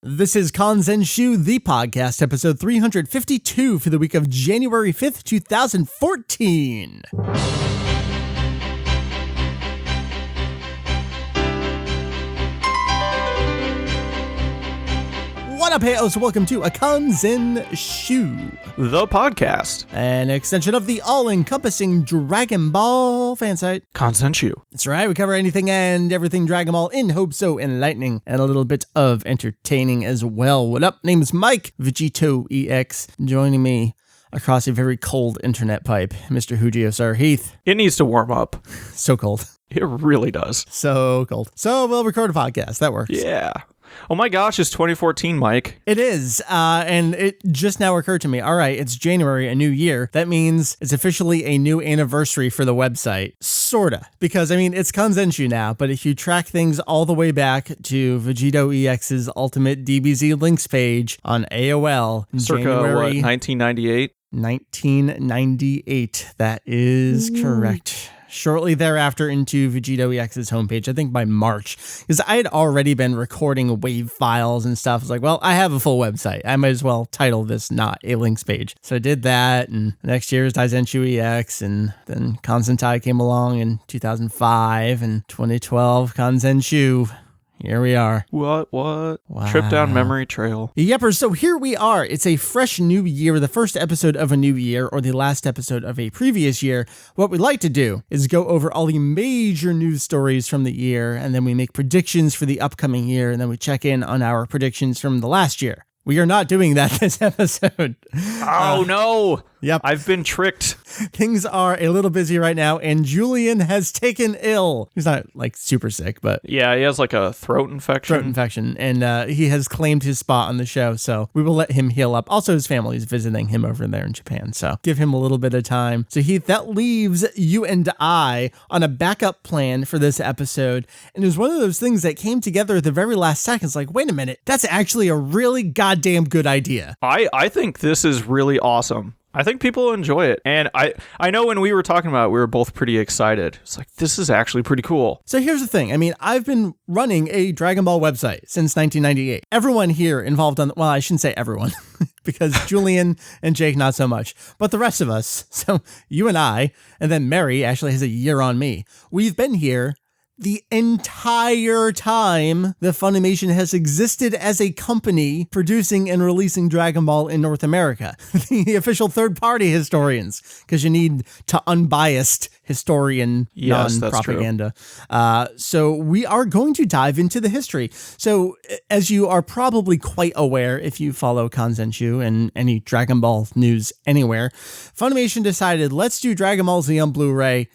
This is Kanzenshuu, the podcast, episode 352 for the week of January 5th, 2014. What up, hey-os? Welcome to a Kanzenshuu, the podcast, an extension of the all-encompassing Dragon Ball fansite. Kanzenshuu. That's right, we cover anything and everything Dragon Ball in hopes so enlightening and a little bit of entertaining as well. What up? Name is Mike, VegettoEX, joining me across a very cold internet pipe, Mr. Hujio, Sir Heath. It needs to warm up. So cold. It really does. So cold. So we'll record a podcast. That works. Yeah. Oh my gosh, it's 2014, Mike. It is, and it just now occurred to me, all right, it's January, a new year. That means it's officially a new anniversary for the website. Sorta. Because, I mean, it's Kanzenshuu now, but if you track things all the way back to VegettoEX's Ultimate DBZ links page on AOL in Circa, January... 1998? 1998. That is correct. Shortly thereafter into VegettoEX's homepage, I think by March, because I had already been recording WAV files and stuff. I was like, well, I have a full website. I might as well title this not a links page. So I did that, and next year is Kanzenshuu EX, and then Kanzentai came along in 2005, and 2012, Kanzenshuu. Here we are. What? Wow. Trip down memory trail. Yepers, so here we are. It's a fresh new year, the first episode of a new year, or the last episode of a previous year. What we like to do is go over all the major news stories from the year, and then we make predictions for the upcoming year, and then we check in on our predictions from the last year. We are not doing that this episode. Oh, no. Yep. I've been tricked. Things are a little busy right now, and Julian has taken ill. He's not, like, super sick, but... Yeah, he has, like, a throat infection. And he has claimed his spot on the show, so we will let him heal up. Also, his family is visiting him over there in Japan, so give him a little bit of time. So, Heath, that leaves you and I on a backup plan for this episode, and it was one of those things that came together at the very last second. It's like, wait a minute, that's actually a really goddamn good idea. I think this is really awesome. I think people will enjoy it. And I know when we were talking about it, we were both pretty excited. It's like, this is actually pretty cool. So here's the thing. I mean, I've been running a Dragon Ball website since 1998. Everyone here involved on, well, I shouldn't say everyone, because Julian and Jake, not so much, but the rest of us. So you and I, and then Mary actually has a year on me. We've been here the entire time that FUNimation has existed as a company producing and releasing Dragon Ball in North America. The official third-party historians, because you need to unbiased historian non-propaganda. So we are going to dive into the history. So as you are probably quite aware, if you follow Kanzenshuu and any Dragon Ball news anywhere, FUNimation decided, let's do Dragon Ball Z on Blu-ray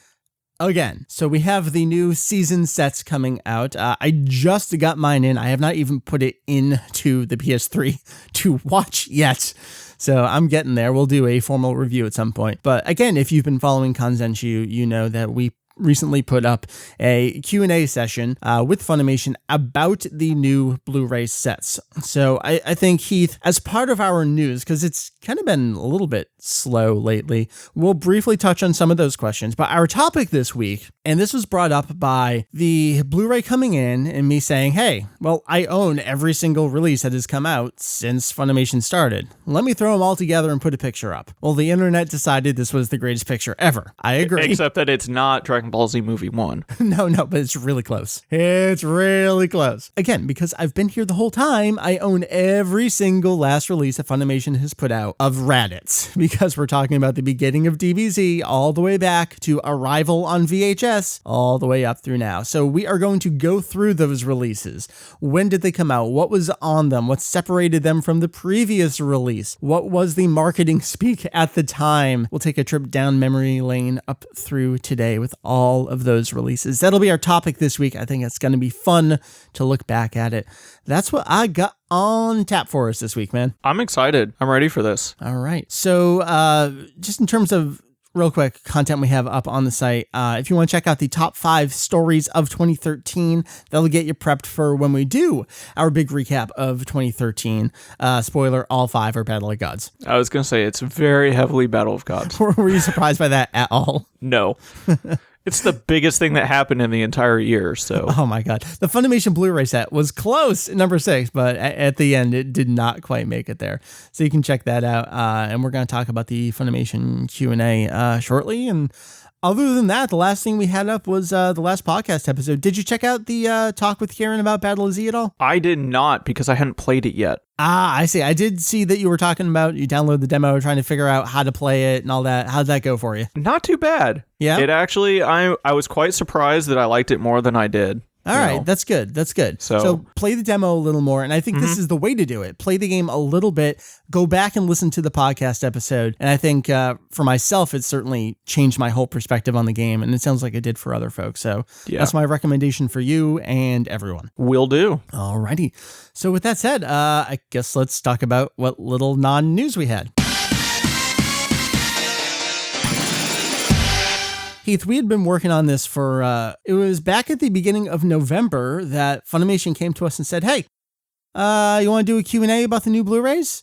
again. So we have the new season sets coming out. I just got mine in. I have not even put it into the PS3 to watch yet. So I'm getting there. We'll do a formal review at some point. But again, if you've been following Kanzenshuu, you know that we recently put up a Q&A session with FUNimation about the new Blu-ray sets. So I think, Heath, as part of our news, because it's kind of been a little bit slow lately, we'll briefly touch on some of those questions. But our topic this week, and this was brought up by the Blu-ray coming in and me saying, hey, well, I own every single release that has come out since FUNimation started. Let me throw them all together and put a picture up. Well, the internet decided this was the greatest picture ever. I agree. Except that it's not Dragon Ball Z Movie 1. No, but it's really close. It's really close. Again, because I've been here the whole time, I own every single last release that FUNimation has put out of Raditz, because we're talking about the beginning of DBZ all the way back to Arrival on VHS, all the way up through now. So we are going to go through those releases. When did they come out? What was on them? What separated them from the previous release? What was the marketing speak at the time? We'll take a trip down memory lane up through today with all of those releases. That'll be our topic this week. I think it's going to be fun to look back at it. That's what I got on tap for us this week, man. I'm excited. I'm ready for this. All right. So just in terms of real quick content we have up on the site, if you want to check out the top 5 stories of 2013, that'll get you prepped for when we do our big recap of 2013. Spoiler, all 5 are Battle of Gods. I was going to say, it's very heavily Battle of Gods. Were you surprised by that at all? No. It's the biggest thing that happened in the entire year. So, oh my God, the Funimation Blu-ray set was close at number 6, but at the end it did not quite make it there. So you can check that out. And we're going to talk about the Funimation Q&A shortly. And other than that, the last thing we had up was the last podcast episode. Did you check out the talk with Kieran about Battle of Z at all? I did not, because I hadn't played it yet. Ah, I see. I did see that you were talking about, you downloaded the demo, trying to figure out how to play it and all that. How'd that go for you? Not too bad. Yeah? It actually, I was quite surprised that I liked it more than I did. All right, that's good. That's good. So play the demo a little more, and I think this is the way to do it. Play the game a little bit, go back and listen to the podcast episode, and I think for myself, it certainly changed my whole perspective on the game, and it sounds like it did for other folks. So that's my recommendation for you and everyone. Will do. All righty. So with that said, I guess let's talk about what little non-news we had. Heath, we had been working on this for, it was back at the beginning of November that Funimation came to us and said, hey, you want to do a Q&A about the new Blu-rays?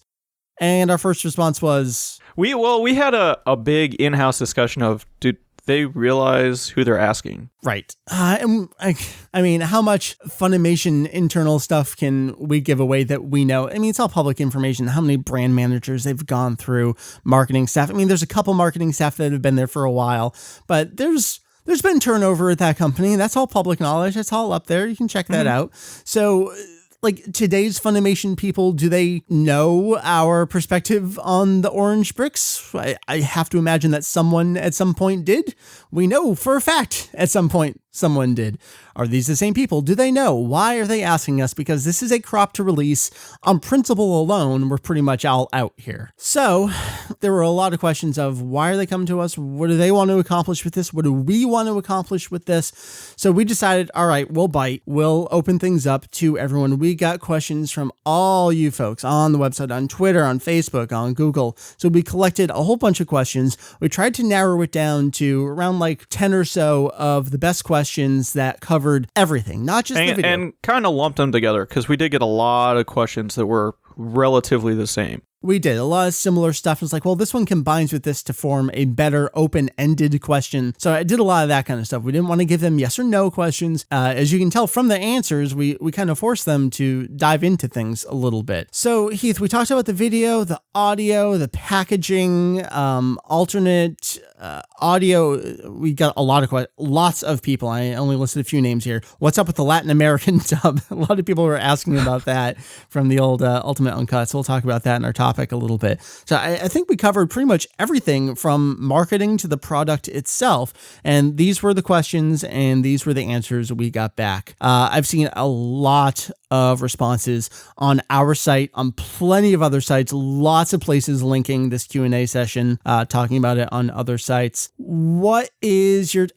And our first response was... We had a big in-house discussion of, did they realize who they're asking? Right. And I mean, how much Funimation internal stuff can we give away that we know? I mean, it's all public information. How many brand managers they've gone through, marketing staff. I mean, there's a couple marketing staff that have been there for a while, but there's been turnover at that company. That's all public knowledge. That's all up there. You can check that out. So... like today's Funimation people, do they know our perspective on the orange bricks? I have to imagine that someone at some point did. We know for a fact at some point someone did. Are these the same people? Do they know? Why are they asking us? Because this is a crop to release. On principle alone, we're pretty much all out here. So there were a lot of questions of why are they coming to us? What do they want to accomplish with this? What do we want to accomplish with this? So we decided, all right, we'll bite. We'll open things up to everyone. We got questions from all you folks on the website, on Twitter, on Facebook, on Google. So we collected a whole bunch of questions. We tried to narrow it down to around like 10 or so of the best questions that covered everything, not just the video. And kind of lumped them together because we did get a lot of questions that were relatively the same. We did a lot of similar stuff. It's like, well, this one combines with this to form a better open-ended question. So I did a lot of that kind of stuff. We didn't want to give them yes or no questions. As you can tell from the answers, we kind of forced them to dive into things a little bit. So Heath, we talked about the video, the audio, the packaging, alternate audio. We got a lot of lots of people. I only listed a few names here. What's up with the Latin American dub? A lot of people were asking about that from the old Ultimate Uncut. So we'll talk about that in our topic a little bit. So I think we covered pretty much everything from marketing to the product itself. And these were the questions and these were the answers we got back. I've seen a lot of responses on our site, on plenty of other sites, lots of places linking this Q&A session, talking about it on other sites. What is your...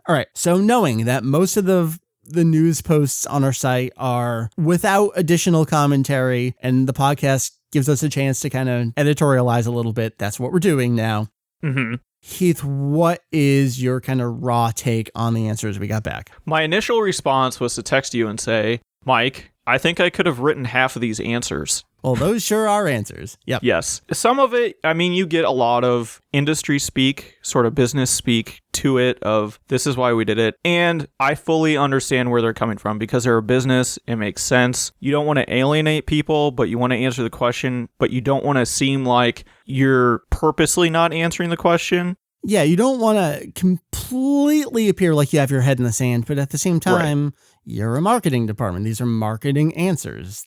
All right. So knowing that most of the news posts on our site are without additional commentary and the podcast gives us a chance to kind of editorialize a little bit. That's what we're doing now. Mm-hmm. Heath, what is your kind of raw take on the answers we got back? My initial response was to text you and say, Mike, I think I could have written half of these answers. Well, those sure are answers. Yep. Yes. Some of it, I mean, you get a lot of industry speak, sort of business speak to it of this is why we did it. And I fully understand where they're coming from because they're a business. It makes sense. You don't want to alienate people, but you want to answer the question, but you don't want to seem like you're purposely not answering the question. Yeah, you don't want to completely appear like you have your head in the sand, but at the same time, you're a marketing department. These are marketing answers.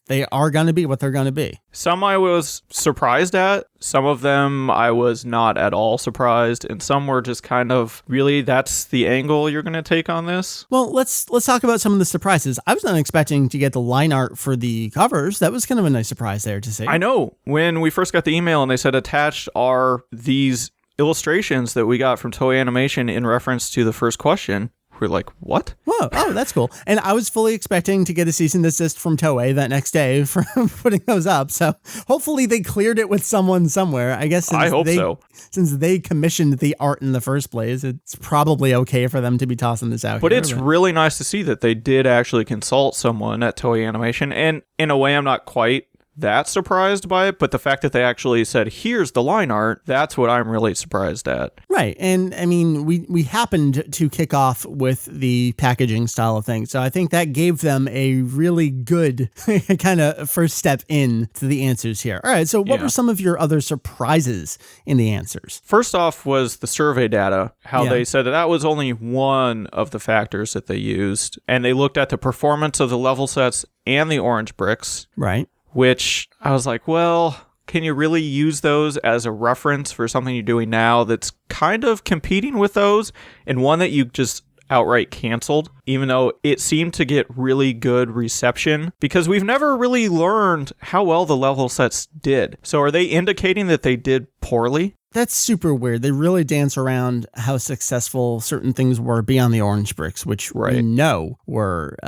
They are going to be what they're going to be. Some I was surprised at. Some of them I was not at all surprised. And some were just kind of, really, that's the angle you're going to take on this? Well, let's talk about some of the surprises. I was not expecting to get the line art for the covers. That was kind of a nice surprise there to see. I know. When we first got the email and they said attached are these illustrations that we got from Toei Animation in reference to the first question. We're like, what? Whoa, oh, that's cool. And I was fully expecting to get a cease and desist from Toei that next day for putting those up. So hopefully they cleared it with someone somewhere. I guess I hope so. Since they commissioned the art in the first place, it's probably okay for them to be tossing this out. But it's really nice to see that they did actually consult someone at Toei Animation. And in a way, I'm not quite that surprised by it, but the fact that they actually said, here's the line art, that's what I'm really surprised at. Right. And I mean, we happened to kick off with the packaging style of things. So I think that gave them a really good kind of first step in to the answers here. All right. So what were some of your other surprises in the answers? First off was the survey data, how they said that was only one of the factors that they used. And they looked at the performance of the level sets and the orange bricks. Right. Which I was like, well, can you really use those as a reference for something you're doing now that's kind of competing with those, and one that you just outright canceled, even though it seemed to get really good reception? Because we've never really learned how well the level sets did. So are they indicating that they did poorly? That's super weird. They really dance around how successful certain things were beyond the orange bricks, which we know were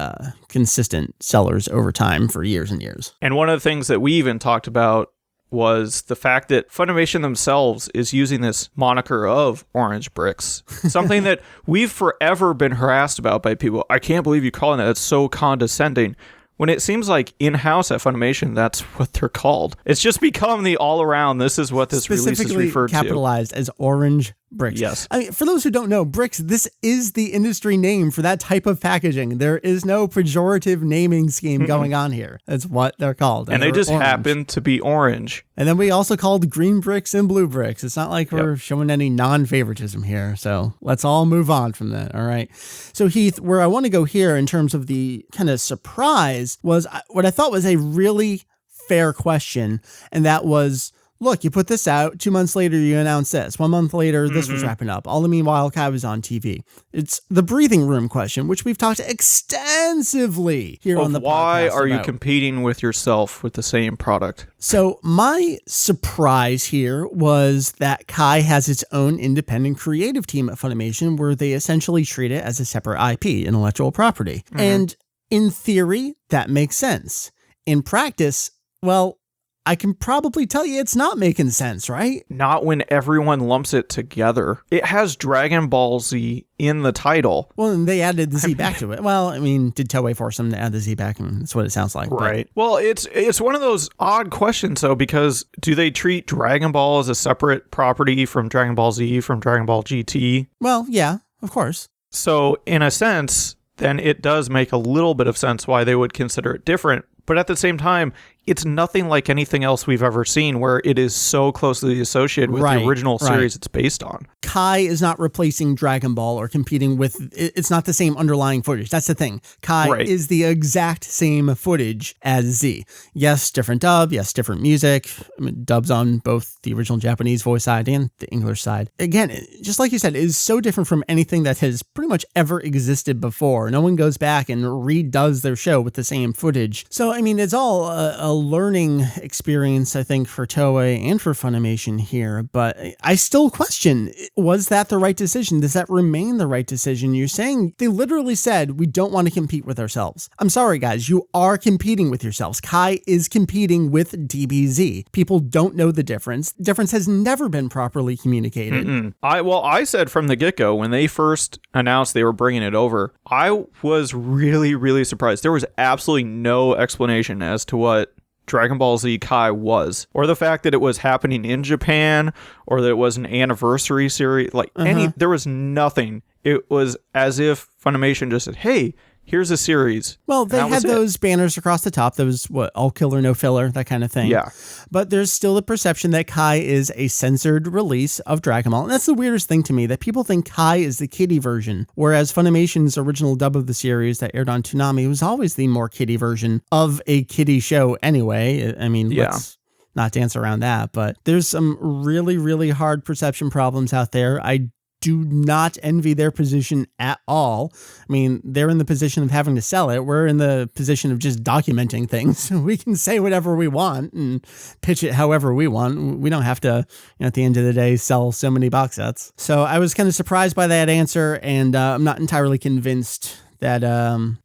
consistent sellers over time for years and years. And one of the things that we even talked about was the fact that Funimation themselves is using this moniker of orange bricks, something that we've forever been harassed about by people. I can't believe you calling it. That's so condescending. When it seems like in-house at Funimation, that's what they're called. It's just become the all-around, this is what this release is referred to. Capitalized as orange bricks. Yes. I mean, for those who don't know, bricks, this is the industry name for that type of packaging. There is no pejorative naming scheme going on here. That's what they're called. And they just happen to be orange. And then we also called green bricks and blue bricks. It's not like we're showing any non-favoritism here. So let's all move on from that. All right. So Heath, where I want to go here in terms of the kind of surprise was what I thought was a really fair question. And that was, look, you put this out, 2 months later, you announce this. 1 month later, this was wrapping up. All the meanwhile, Kai was on TV. It's the breathing room question, which we've talked extensively here on the podcast. Why are you competing with yourself with the same product? So my surprise here was that Kai has its own independent creative team at Funimation where they essentially treat it as a separate IP, intellectual property. And in theory, that makes sense. In practice, well, I can probably tell you it's not making sense, right? Not when everyone lumps it together. It has Dragon Ball Z in the title. Well, and they added the Z back to it. Well, I mean, did Toei force them to add the Z back? I mean, that's what it sounds like. Right. Well, it's one of those odd questions, though, because do they treat Dragon Ball as a separate property from Dragon Ball Z, from Dragon Ball GT? Well, yeah, of course. So, in a sense, then it does make a little bit of sense why they would consider it different. But at the same time, it's nothing like anything else we've ever seen where it is so closely associated with the original series it's based on. Kai is not replacing Dragon Ball or competing with, it's not the same underlying footage. That's the thing. Kai is the exact same footage as Z. Yes, different dub. Yes, different music. I mean, dubs on both the original Japanese voice side and the English side. Again, just like you said, it is so different from anything that has pretty much ever existed before. No one goes back and redoes their show with the same footage. So, I mean, it's all a learning experience, I think, for Toei and for Funimation here. But I still question, was that the right decision? Does that remain the right decision? You're saying they literally said, we don't want to compete with ourselves. I'm sorry, guys, you are competing with yourselves. Kai is competing with DBZ. People don't know the difference. Difference has never been properly communicated. I said from the get-go, when they first announced they were bringing it over, I was really, really surprised. There was absolutely no explanation as to what Dragon Ball Z Kai was, or the fact that it was happening in Japan, or that it was an anniversary series, there was nothing. It was as if Funimation just said, hey, here's a series. Well, they had those banners across the top. Those, all killer, no filler, that kind of thing. Yeah. But there's still the perception that Kai is a censored release of Dragon Ball. And that's the weirdest thing to me, that people think Kai is the kiddie version, whereas Funimation's original dub of the series that aired on Toonami was always the more kiddie version of a kiddie show anyway. I mean, let's not dance around that. But there's some really, really hard perception problems out there. I do not envy their position at all. I mean, they're in the position of having to sell it. We're in the position of just documenting things. We can say whatever we want and pitch it however we want. We don't have to, at the end of the day, sell so many box sets. So I was kind of surprised by that answer, and I'm not entirely convinced that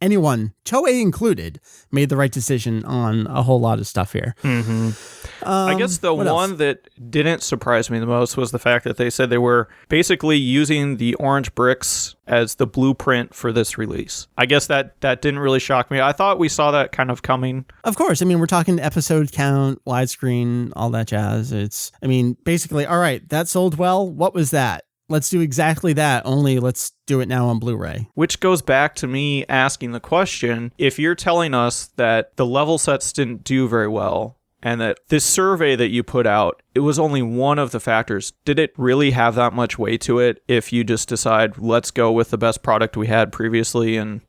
anyone, Toei included, made the right decision on a whole lot of stuff here. I guess the one that didn't surprise me the most was the fact that they said they were basically using the orange bricks as the blueprint for this release. I guess that didn't really shock me. I thought we saw that kind of coming. Of course. I mean, we're talking episode count, widescreen, all that jazz. Basically, all right, that sold well. What was that? Let's do exactly that, only let's do it now on Blu-ray. Which goes back to me asking the question, if you're telling us that the level sets didn't do very well, and that this survey that you put out, it was only one of the factors, did it really have that much weight to it if you just decide, let's go with the best product we had previously? And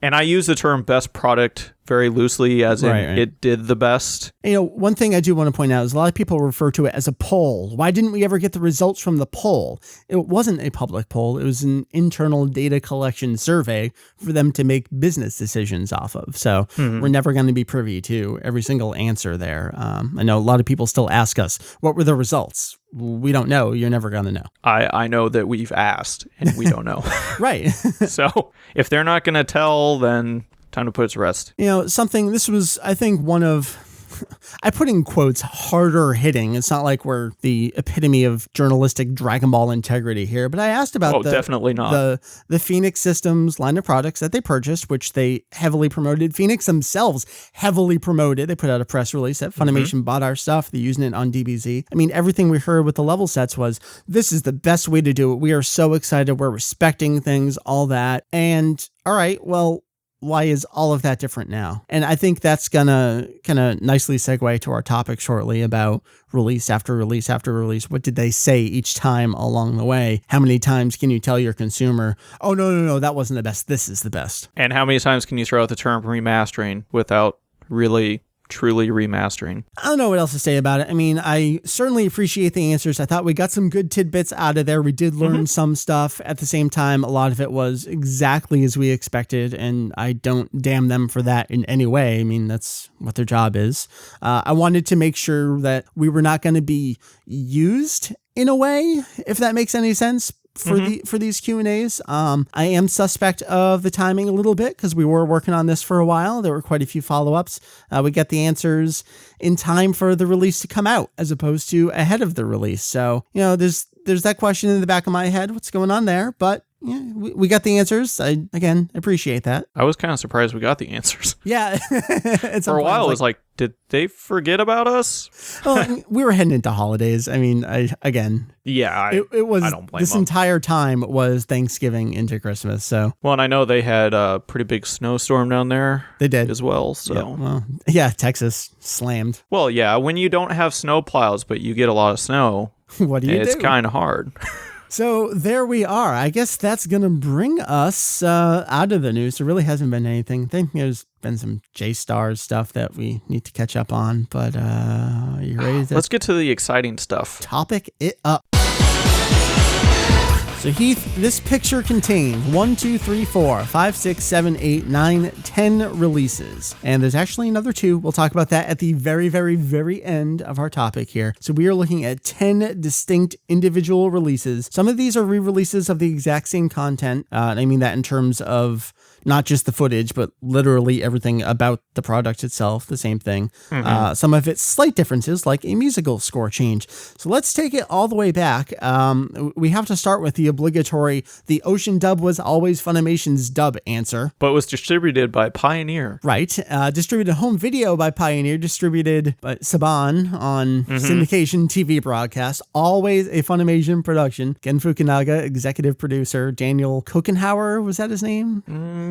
I use the term best product very loosely, as in it did the best. One thing I do want to point out is a lot of people refer to it as a poll. Why didn't we ever get the results from the poll? It wasn't a public poll. It was an internal data collection survey for them to make business decisions off of. So we're never going to be privy to every single answer there. I know a lot of people still ask us, what were the results? We don't know. You're never going to know. I know that we've asked and we don't know. Right. So if they're not going to tell, then time to put it to rest. This was, I think, one of, I put in quotes, harder hitting. It's not like we're the epitome of journalistic Dragon Ball integrity here, but I asked about definitely not. The Phoenix Systems line of products that they purchased, which they heavily promoted. Phoenix themselves heavily promoted. They put out a press release that Funimation bought our stuff. They're using it on DBZ. I mean, everything we heard with the level sets was, this is the best way to do it. We are so excited. We're respecting things, all that. And all right, well, why is all of that different now? And I think that's gonna kind of nicely segue to our topic shortly about release after release after release. What did they say each time along the way? How many times can you tell your consumer, oh, no, that wasn't the best. This is the best. And how many times can you throw out the term remastering without really truly remastering? I don't know what else to say about it. I mean, I certainly appreciate the answers. I thought we got some good tidbits out of there. We did learn some stuff. At the same time, a lot of it was exactly as we expected, and I don't damn them for that in any way. I mean, that's what their job is. I wanted to make sure that we were not going to be used in a way, if that makes any sense. For these Q&As. I am suspect of the timing a little bit because we were working on this for a while. There were quite a few follow-ups. We get the answers in time for the release to come out as opposed to ahead of the release. So, there's that question in the back of my head. What's going on there? But yeah, we got the answers. I, again, appreciate that. I was kind of surprised we got the answers. Yeah. For a while, it was like, did they forget about us? Well, we were heading into holidays. I mean, it was, I don't blame this them. Entire time was Thanksgiving into Christmas. So, well, and I know they had a pretty big snowstorm down there. They did as well. So, Texas slammed. Well, yeah, when you don't have snow plows, but you get a lot of snow, what do you do? It's kind of hard. So there we are. I guess that's going to bring us out of the news. There really hasn't been anything. I think there's been some J-Stars stuff that we need to catch up on. But you ready to... Let's get to the exciting stuff. Topic it up. So Heath, this picture contains 1, 2, 3, 4, 5, 6, 7, 8, 9, 10 releases. And there's actually another 2. We'll talk about that at the very, very, very end of our topic here. So we are looking at 10 distinct individual releases. Some of these are re-releases of the exact same content. And I mean that in terms of not just the footage, but literally everything about the product itself, the same thing. Some of it's slight differences, like a musical score change. So let's take it all the way back. We have to start with the obligatory, the Ocean dub was always Funimation's dub answer. But was distributed by Pioneer. Right. Distributed home video by Pioneer, distributed by Saban on syndication TV broadcast. Always a Funimation production. Gen Fukunaga, executive producer. Daniel Kokenhauer, was that his name?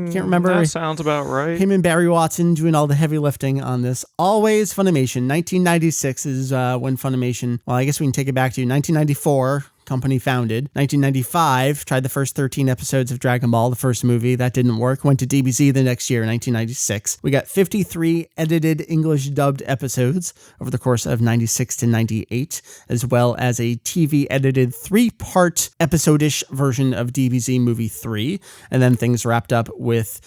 Can't remember. That sounds about right. Him and Barry Watson doing all the heavy lifting on this. Always Funimation. 1996 is when Funimation, well, I guess we can take it back to 1994. Company founded. 1995, tried the first 13 episodes of Dragon Ball, the first movie. That didn't work. Went to DBZ the next year, 1996. We got 53 edited English dubbed episodes over the course of 96 to 98, as well as a TV edited 3-part episode-ish version of DBZ Movie 3. And then things wrapped up with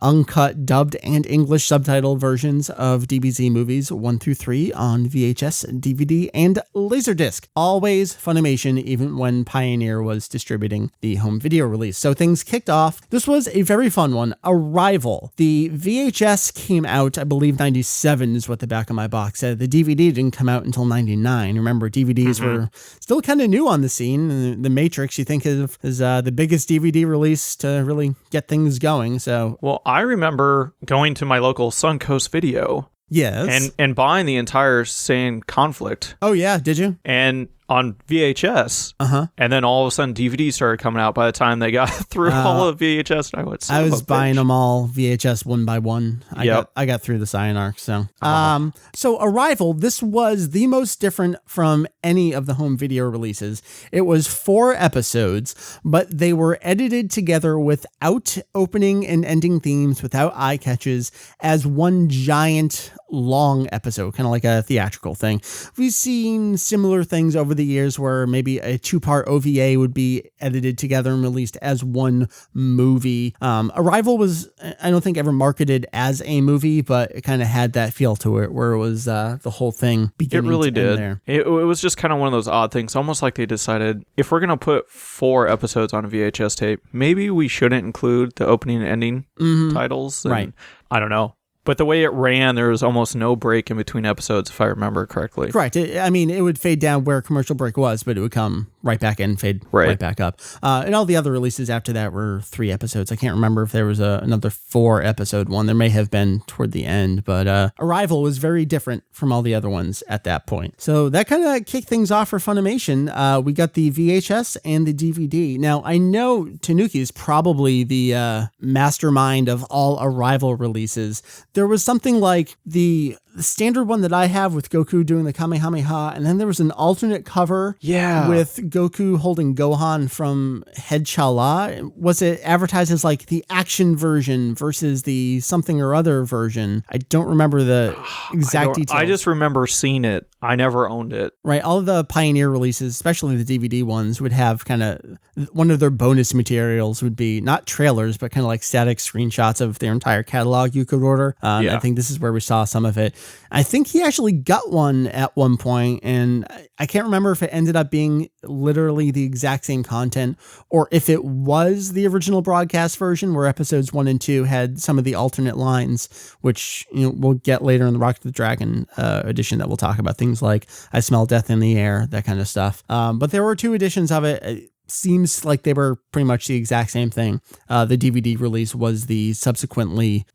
uncut, dubbed, and English subtitle versions of DBZ movies 1 through 3 on VHS, DVD, and Laserdisc. Always Funimation, even even when Pioneer was distributing the home video release. So things kicked off. This was a very fun one. Arrival. The VHS came out, I believe 97 is what the back of my box said. The DVD didn't come out until 99. Remember, DVDs were still kind of new on the scene. The Matrix, you think of as the biggest DVD release to really get things going. So, well, I remember going to my local Suncoast Video. Yes. And buying the entire Saiyan Conflict. Oh, yeah. Did you? And on VHS. And then all of a sudden DVDs started coming out by the time they got through all of VHS. And I was buying them all VHS one by one. I got through the Saiyan arc. So, so Arrival, this was the most different from any of the home video releases. It was 4 episodes, but they were edited together without opening and ending themes, without eye catches, as one giant long episode, kind of like a theatrical thing. We've seen similar things over the years where maybe a 2-part OVA would be edited together and released as one movie. Arrival was, I don't think, ever marketed as a movie, but it kind of had that feel to it where it was the whole thing beginning. It really to end did. There. It was just kind of one of those odd things, almost like they decided if we're going to put 4 episodes on a VHS tape, maybe we shouldn't include the opening and ending titles. And right. I don't know. But the way it ran, there was almost no break in between episodes, if I remember correctly. Correct. I mean, it would fade down where commercial break was, but it would come right back in, fade right back up. And all the other releases after that were 3 episodes. I can't remember if there was another 4-episode one. There may have been toward the end, but Arrival was very different from all the other ones at that point. So that kind of kicked things off for Funimation. We got the VHS and the DVD. Now, I know Tanuki is probably the mastermind of all Arrival releases. There was something like the standard one that I have with Goku doing the Kamehameha, and then there was an alternate cover with Goku holding Gohan from Head Chala. Was it advertised as like the action version versus the something or other version? I don't remember the exact details. I just remember seeing it. I never owned it. Right. All of the Pioneer releases, especially the DVD ones, would have kind of one of their bonus materials would be not trailers, but kind of like static screenshots of their entire catalog you could order. I think this is where we saw some of it. I think he actually got one at one point, and I can't remember if it ended up being literally the exact same content or if it was the original broadcast version where episodes 1 and 2 had some of the alternate lines, which we'll get later in the Rock the Dragon edition that we'll talk about things like I Smell Death in the Air, that kind of stuff. But there were 2 editions of it. Seems like they were pretty much the exact same thing. The DVD release was the subsequently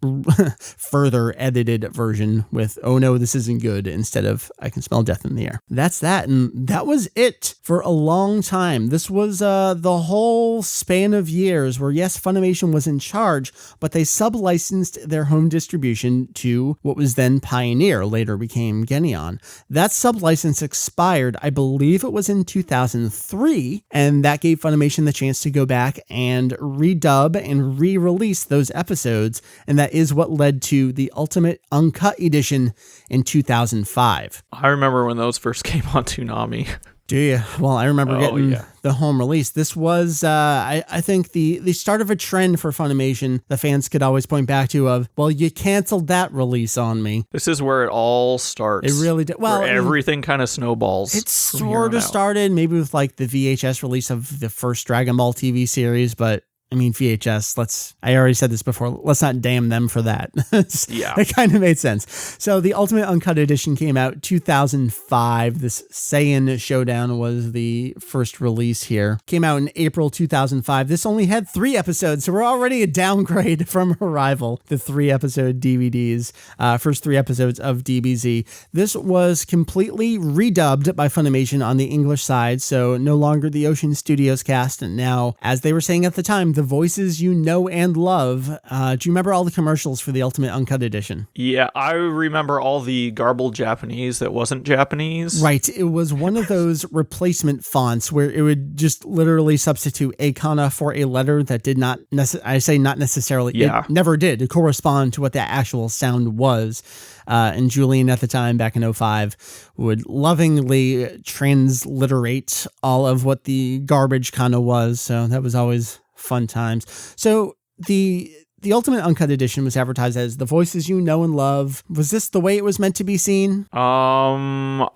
further edited version with, oh no, this isn't good, instead of I Can Smell Death in the Air. That's that. And that was it for a long time. This was the whole span of years where, yes, Funimation was in charge, but they sub-licensed their home distribution to what was then Pioneer, later became Geneon. That sub-license expired, I believe it was in 2003, and that gave Funimation the chance to go back and redub and re-release those episodes, and that is what led to the Ultimate Uncut Edition in 2005. I remember when those first came on Toonami. Do you? Well, I remember getting the home release. This was, I think, the start of a trend for Funimation the fans could always point back to of, well, you canceled that release on me. This is where it all starts. It really did. Well, everything kind of snowballs. It sort of started maybe with like the VHS release of the first Dragon Ball TV series, but I mean, VHS, I already said this before, let's not damn them for that. It kind of made sense. So the Ultimate Uncut Edition came out 2005. This Saiyan Showdown was the first release here. Came out in April 2005. This only had 3 episodes, so we're already a downgrade from Arrival, the 3-episode DVDs, first 3 episodes of DBZ. This was completely redubbed by Funimation on the English side, so no longer the Ocean Studios cast. And now, as they were saying at the time, the voices you know and love. Do you remember all the commercials for the Ultimate Uncut Edition? Yeah, I remember all the garbled Japanese that wasn't Japanese. Right. It was one of those replacement fonts where it would just literally substitute a kana for a letter that did not, not necessarily, it never did correspond to what that actual sound was. And Julian at the time, back in 2005, would lovingly transliterate all of what the garbage kana was. So that was always fun times. So the Ultimate Uncut Edition was advertised as the voices you know and love. Was this the way it was meant to be seen? Well,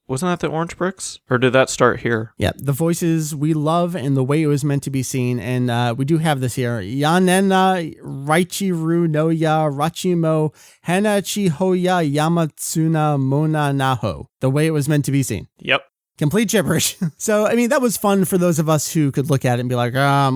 wasn't that the Orange Bricks? Or did that start here? Yeah, the voices we love and the way it was meant to be seen. And we do have this here. Yanena Raichiru no ya Rachimo Hanachi hoya Yamatsuna Mona Naho. The way it was meant to be seen. Yep. Complete gibberish. So, I mean, that was fun for those of us who could look at it and be like,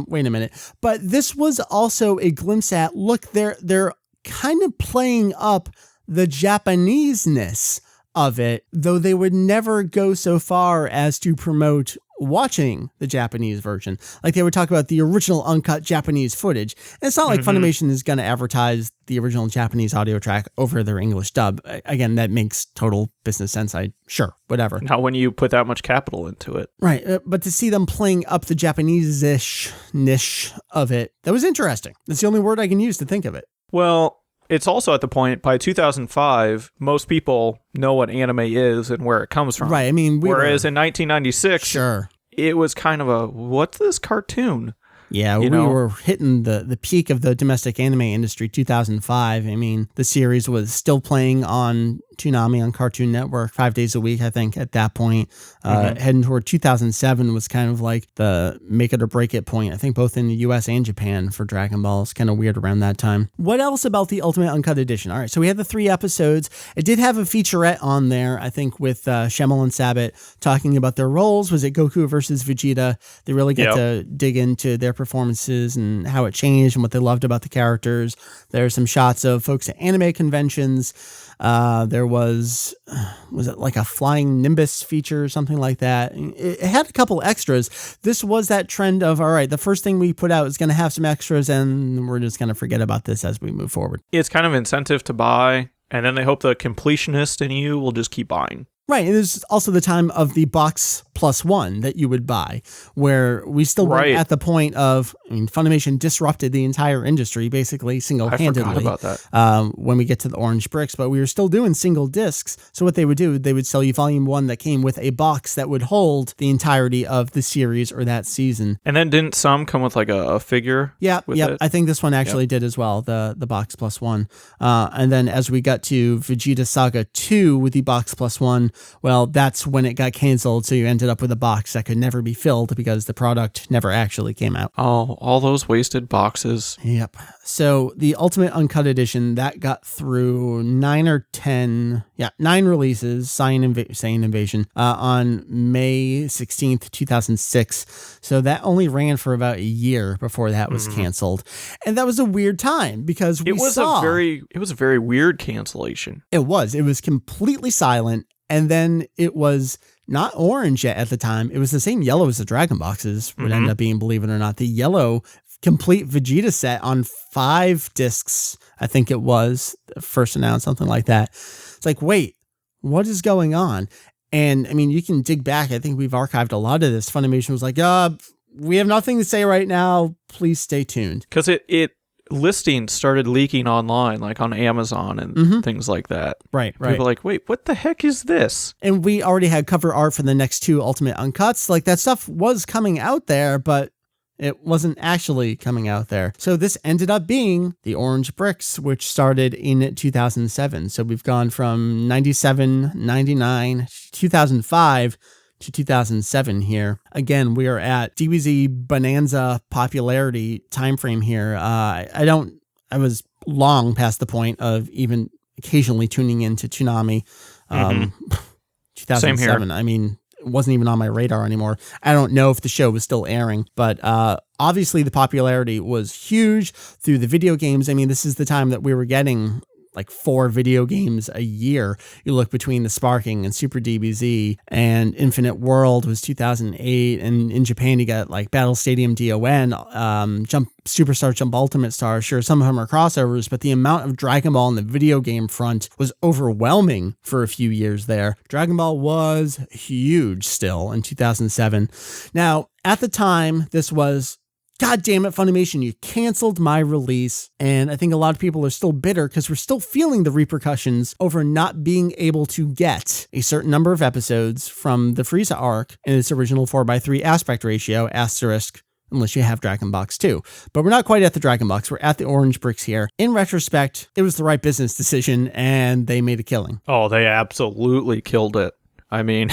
wait a minute. But this was also a glimpse at, look, they're kind of playing up the Japanese-ness of it, though they would never go so far as to promote watching the Japanese version. Like they would talk about the original uncut Japanese footage. And it's not like Funimation is going to advertise the original Japanese audio track over their English dub. Again, that makes total business sense. Sure, whatever. Not when you put that much capital into it. Right. But to see them playing up the Japanese-ish niche of it, that was interesting. That's the only word I can use to think of it. Well, it's also at the point, by 2005, most people know what anime is and where it comes from. Right, I mean... Whereas in 1996, sure, it was kind of a, what's this cartoon? Yeah, we were hitting the peak of the domestic anime industry, 2005. I mean, the series was still playing on Toonami on Cartoon Network 5 days a week, I think, at that point. Heading toward 2007 was kind of like the make it or break it point, I think both in the US and Japan for Dragon Ball. It's kind of weird around that time. What else about the Ultimate Uncut Edition? All right, so we had the 3 episodes. It did have a featurette on there, I think, with Schemmel and Sabat talking about their roles. Was it Goku versus Vegeta? They really get to dig into their performances and how it changed and what they loved about the characters. There's some shots of folks at anime conventions. There was it like a flying Nimbus feature or something like that? It had a couple extras. This was that trend of, all right, the first thing we put out is going to have some extras and we're just going to forget about this as we move forward. It's kind of incentive to buy, and then they hope the completionist in you will just keep buying. Right. And there's also the time of the box plus one that you would buy, where we still were at the point of, I mean, Funimation disrupted the entire industry basically single-handedly. I forgot about that. When we get to the Orange Bricks, but we were still doing single discs. So what they would do, they would sell you volume 1 that came with a box that would hold the entirety of the series or that season. And then didn't some come with like a figure? Yeah. I think this one actually did as well, the box plus one. And then as we got to Vegeta Saga 2 with the box plus one, well, that's when it got canceled. So you ended up with a box that could never be filled because the product never actually came out. Oh, all those wasted boxes. Yep. So the Ultimate Uncut Edition, that got through 9 releases, Saiyan Invasion, on May 16th, 2006. So that only ran for about a year before that was canceled. And that was a weird time because it was a very weird cancellation. It was completely silent. And then it was not orange yet at the time. It was the same yellow as the Dragon Boxes would end up being, believe it or not. The yellow complete Vegeta set on 5 discs, I think it was, first announced, something like that. It's like, wait, what is going on? And I mean, you can dig back. I think we've archived a lot of this. Funimation was like, we have nothing to say right now. Please stay tuned. Because it listings started leaking online, like on Amazon and things like that. Right. People were like, wait, what the heck is this? And we already had cover art for the next 2 Ultimate Uncuts. Like that stuff was coming out there, but it wasn't actually coming out there. So this ended up being the Orange Bricks, which started in 2007. So we've gone from 97, 99, 2005 to 2007 here. Again, we are at DBZ Bonanza popularity timeframe here. I was long past the point of even occasionally tuning into Toonami. 2007. Same here. I mean, it wasn't even on my radar anymore. I don't know if the show was still airing, but obviously the popularity was huge through the video games. I mean, this is the time that we were getting like 4 video games a year. You look between the Sparking and Super DBZ, and Infinite World was 2008. And in Japan, you got like Battle Stadium DON, Jump Superstar, Jump Ultimate Star. Sure, some of them are crossovers, but the amount of Dragon Ball in the video game front was overwhelming for a few years there. Dragon Ball was huge still in 2007. Now, at the time, this was, God damn it, Funimation, you canceled my release. And I think a lot of people are still bitter because we're still feeling the repercussions over not being able to get a certain number of episodes from the Frieza arc in its original 4:3 aspect ratio, asterisk, unless you have Dragon Box 2. But we're not quite at the Dragon Box. We're at the Orange Bricks here. In retrospect, it was the right business decision and they made a killing. Oh, they absolutely killed it. I mean,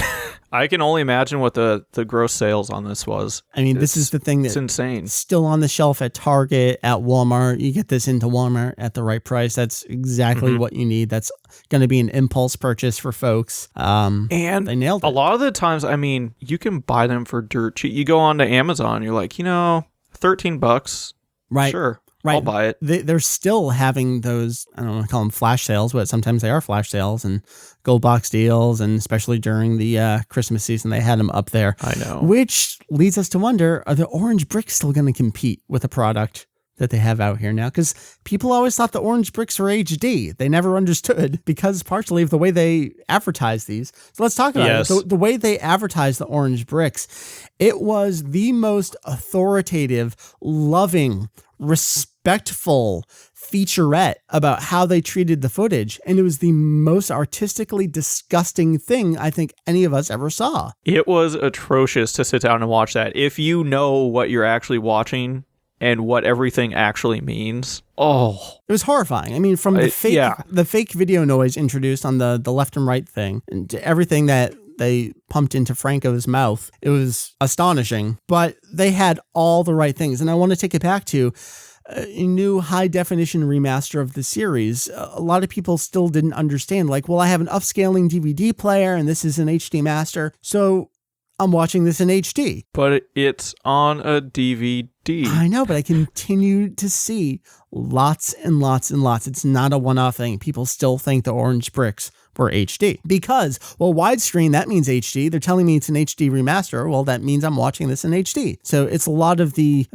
I can only imagine what the gross sales on this was. I mean, this is the thing that's insane. Still on the shelf at Target, at Walmart. You get this into Walmart at the right price. That's exactly what you need. That's going to be an impulse purchase for folks. And they nailed it. A lot of the times, I mean, you can buy them for dirt cheap. You go on to Amazon, you're like, $13. Right. Sure. Right. I'll buy it. They're still having those, I don't want to call them flash sales, but sometimes they are flash sales and gold box deals. And especially during the Christmas season, they had them up there. I know. Which leads us to wonder, are the orange bricks still going to compete with a product that they have out here now? Because people always thought the orange bricks were HD. They never understood because partially of the way they advertise these. So let's talk about it. The way they advertise the orange bricks, it was the most authoritative, loving, respectful featurette about how they treated the footage. And it was the most artistically disgusting thing I think any of us ever saw. It was atrocious to sit down and watch that. If you know what you're actually watching and what everything actually means. Oh, it was horrifying. I mean, from the fake video noise introduced on the left and right thing and to everything that they pumped into Franco's mouth, it was astonishing. But they had all the right things. And I want to take it back to a new high definition remaster of the series. A lot of people still didn't understand, like, well, I have an upscaling DVD player and this is an HD master, so I'm watching this in HD. But it's on a DVD. I know, but I continue to see lots and lots and lots. It's not a one-off thing. People still think the orange bricks were HD because, well, widescreen, that means HD. They're telling me it's an HD remaster. Well, that means I'm watching this in HD. So it's a lot of the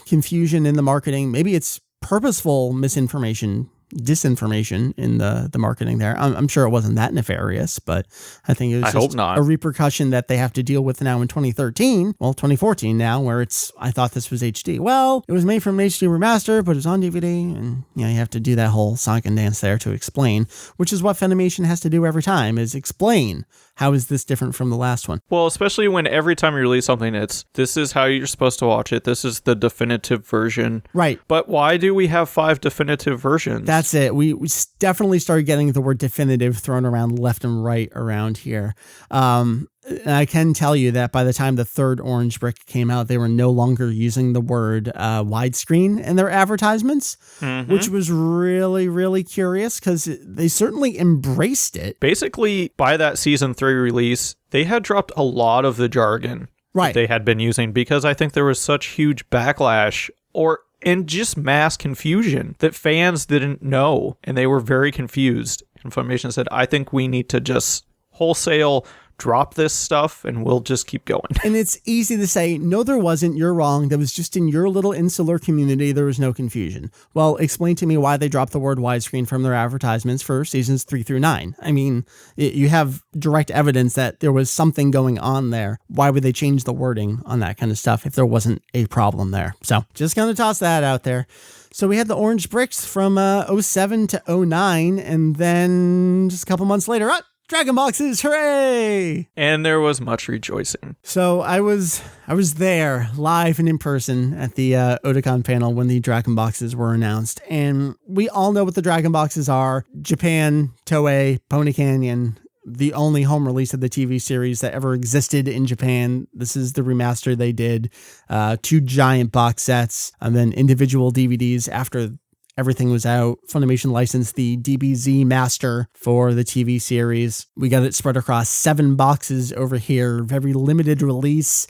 confusion in the marketing. Maybe it's purposeful misinformation, disinformation in the marketing there. I'm sure it wasn't that nefarious, but I think it was just a repercussion that they have to deal with now in 2013, well, 2014 now, where I thought this was HD. Well, it was made from an HD remaster, but it was on DVD, and you have to do that whole song and dance there to explain, which is what FUNimation has to do every time, is explain how is this different from the last one. Well, especially when every time you release something, this is how you're supposed to watch it. This is the definitive version. Right. But why do we have 5 definitive versions? That's it. We definitely started getting the word definitive thrown around left and right around here. And I can tell you that by the time the third orange brick came out, they were no longer using the word widescreen in their advertisements, which was really, really curious because they certainly embraced it. Basically, by that season 3 release, they had dropped a lot of the jargon that they had been using because I think there was such huge backlash and just mass confusion that fans didn't know, and they were very confused. And FUNimation said, I think we need to just wholesale drop this stuff and we'll just keep going. And it's easy to say, no, there wasn't. You're wrong. That was just in your little insular community. There was no confusion. Well, explain to me why they dropped the word widescreen from their advertisements for seasons 3 through 9. I mean, you have direct evidence that there was something going on there. Why would they change the wording on that kind of stuff if there wasn't a problem there? So just going to toss that out there. So we had the orange bricks from 07 to 09, and then just a couple months later, Dragon Boxes, hooray! And there was much rejoicing. So I was there live and in person at the Otakon panel when the Dragon Boxes were announced. And we all know what the Dragon Boxes are. Japan, Toei, Pony Canyon, the only home release of the TV series that ever existed in Japan. This is the remaster they did. 2 giant box sets and then individual DVDs after everything was out. FUNimation licensed the DBZ master for the TV series. We got it spread across 7 boxes over here. Very limited release.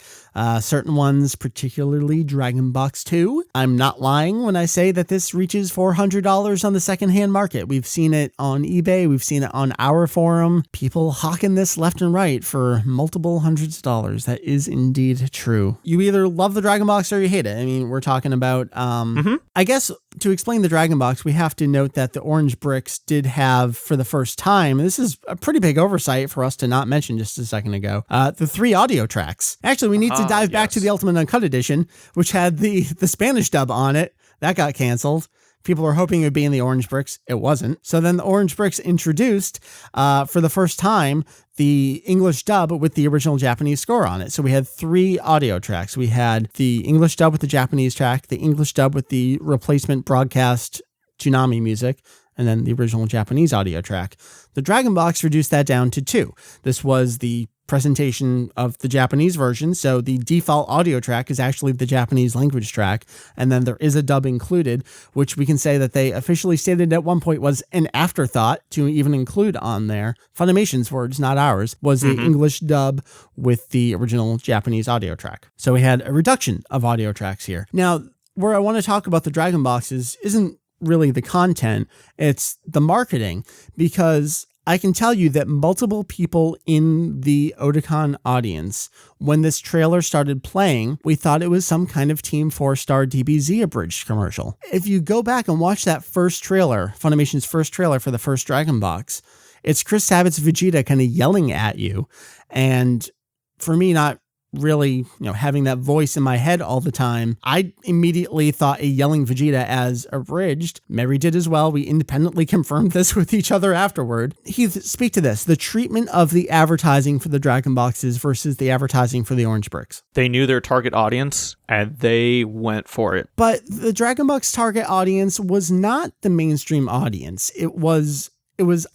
Certain ones, particularly Dragon Box 2. I'm not lying when I say that this reaches $400 on the secondhand market. We've seen it on eBay. We've seen it on our forum. People hawking this left and right for multiple hundreds of dollars. That is indeed true. You either love the Dragon Box or you hate it. I mean, we're talking about, I guess to explain the Dragon Box, we have to note that the orange bricks did have, for the first time, this is a pretty big oversight for us to not mention just a second ago, the 3 audio tracks. Actually, we need to dive back to the Ultimate Uncut Edition, which had the Spanish dub on it. That got canceled. People were hoping it would be in the orange bricks. It wasn't. So then the orange bricks introduced, for the first time, the English dub with the original Japanese score on it. So we had 3 audio tracks. We had the English dub with the Japanese track, the English dub with the replacement broadcast Tsunami music, and then the original Japanese audio track. The Dragon Box reduced that down to 2. This was the presentation of the Japanese version, so the default audio track is actually the Japanese language track, and then there is a dub included, which we can say that they officially stated at one point was an afterthought to even include on there. Funimation's words, not ours, was the English dub with the original Japanese audio track. So we had a reduction of audio tracks here. Now, where I want to talk about the Dragon Boxes isn't really the content, it's the marketing, because I can tell you that multiple people in the Otakon audience, when this trailer started playing, we thought it was some kind of Team 4-Star DBZ abridged commercial. If you go back and watch that first trailer, Funimation's first trailer for the first Dragon Box, it's Chris Sabat's Vegeta kind of yelling at you. And for me, not really, having that voice in my head all the time, I immediately thought a yelling Vegeta as abridged. Mary did as well. We independently confirmed this with each other afterward. Heath, speak to this. The treatment of the advertising for the Dragon Boxes versus the advertising for the Orange Bricks. They knew their target audience and they went for it. But the Dragon Box target audience was not the mainstream audience. It was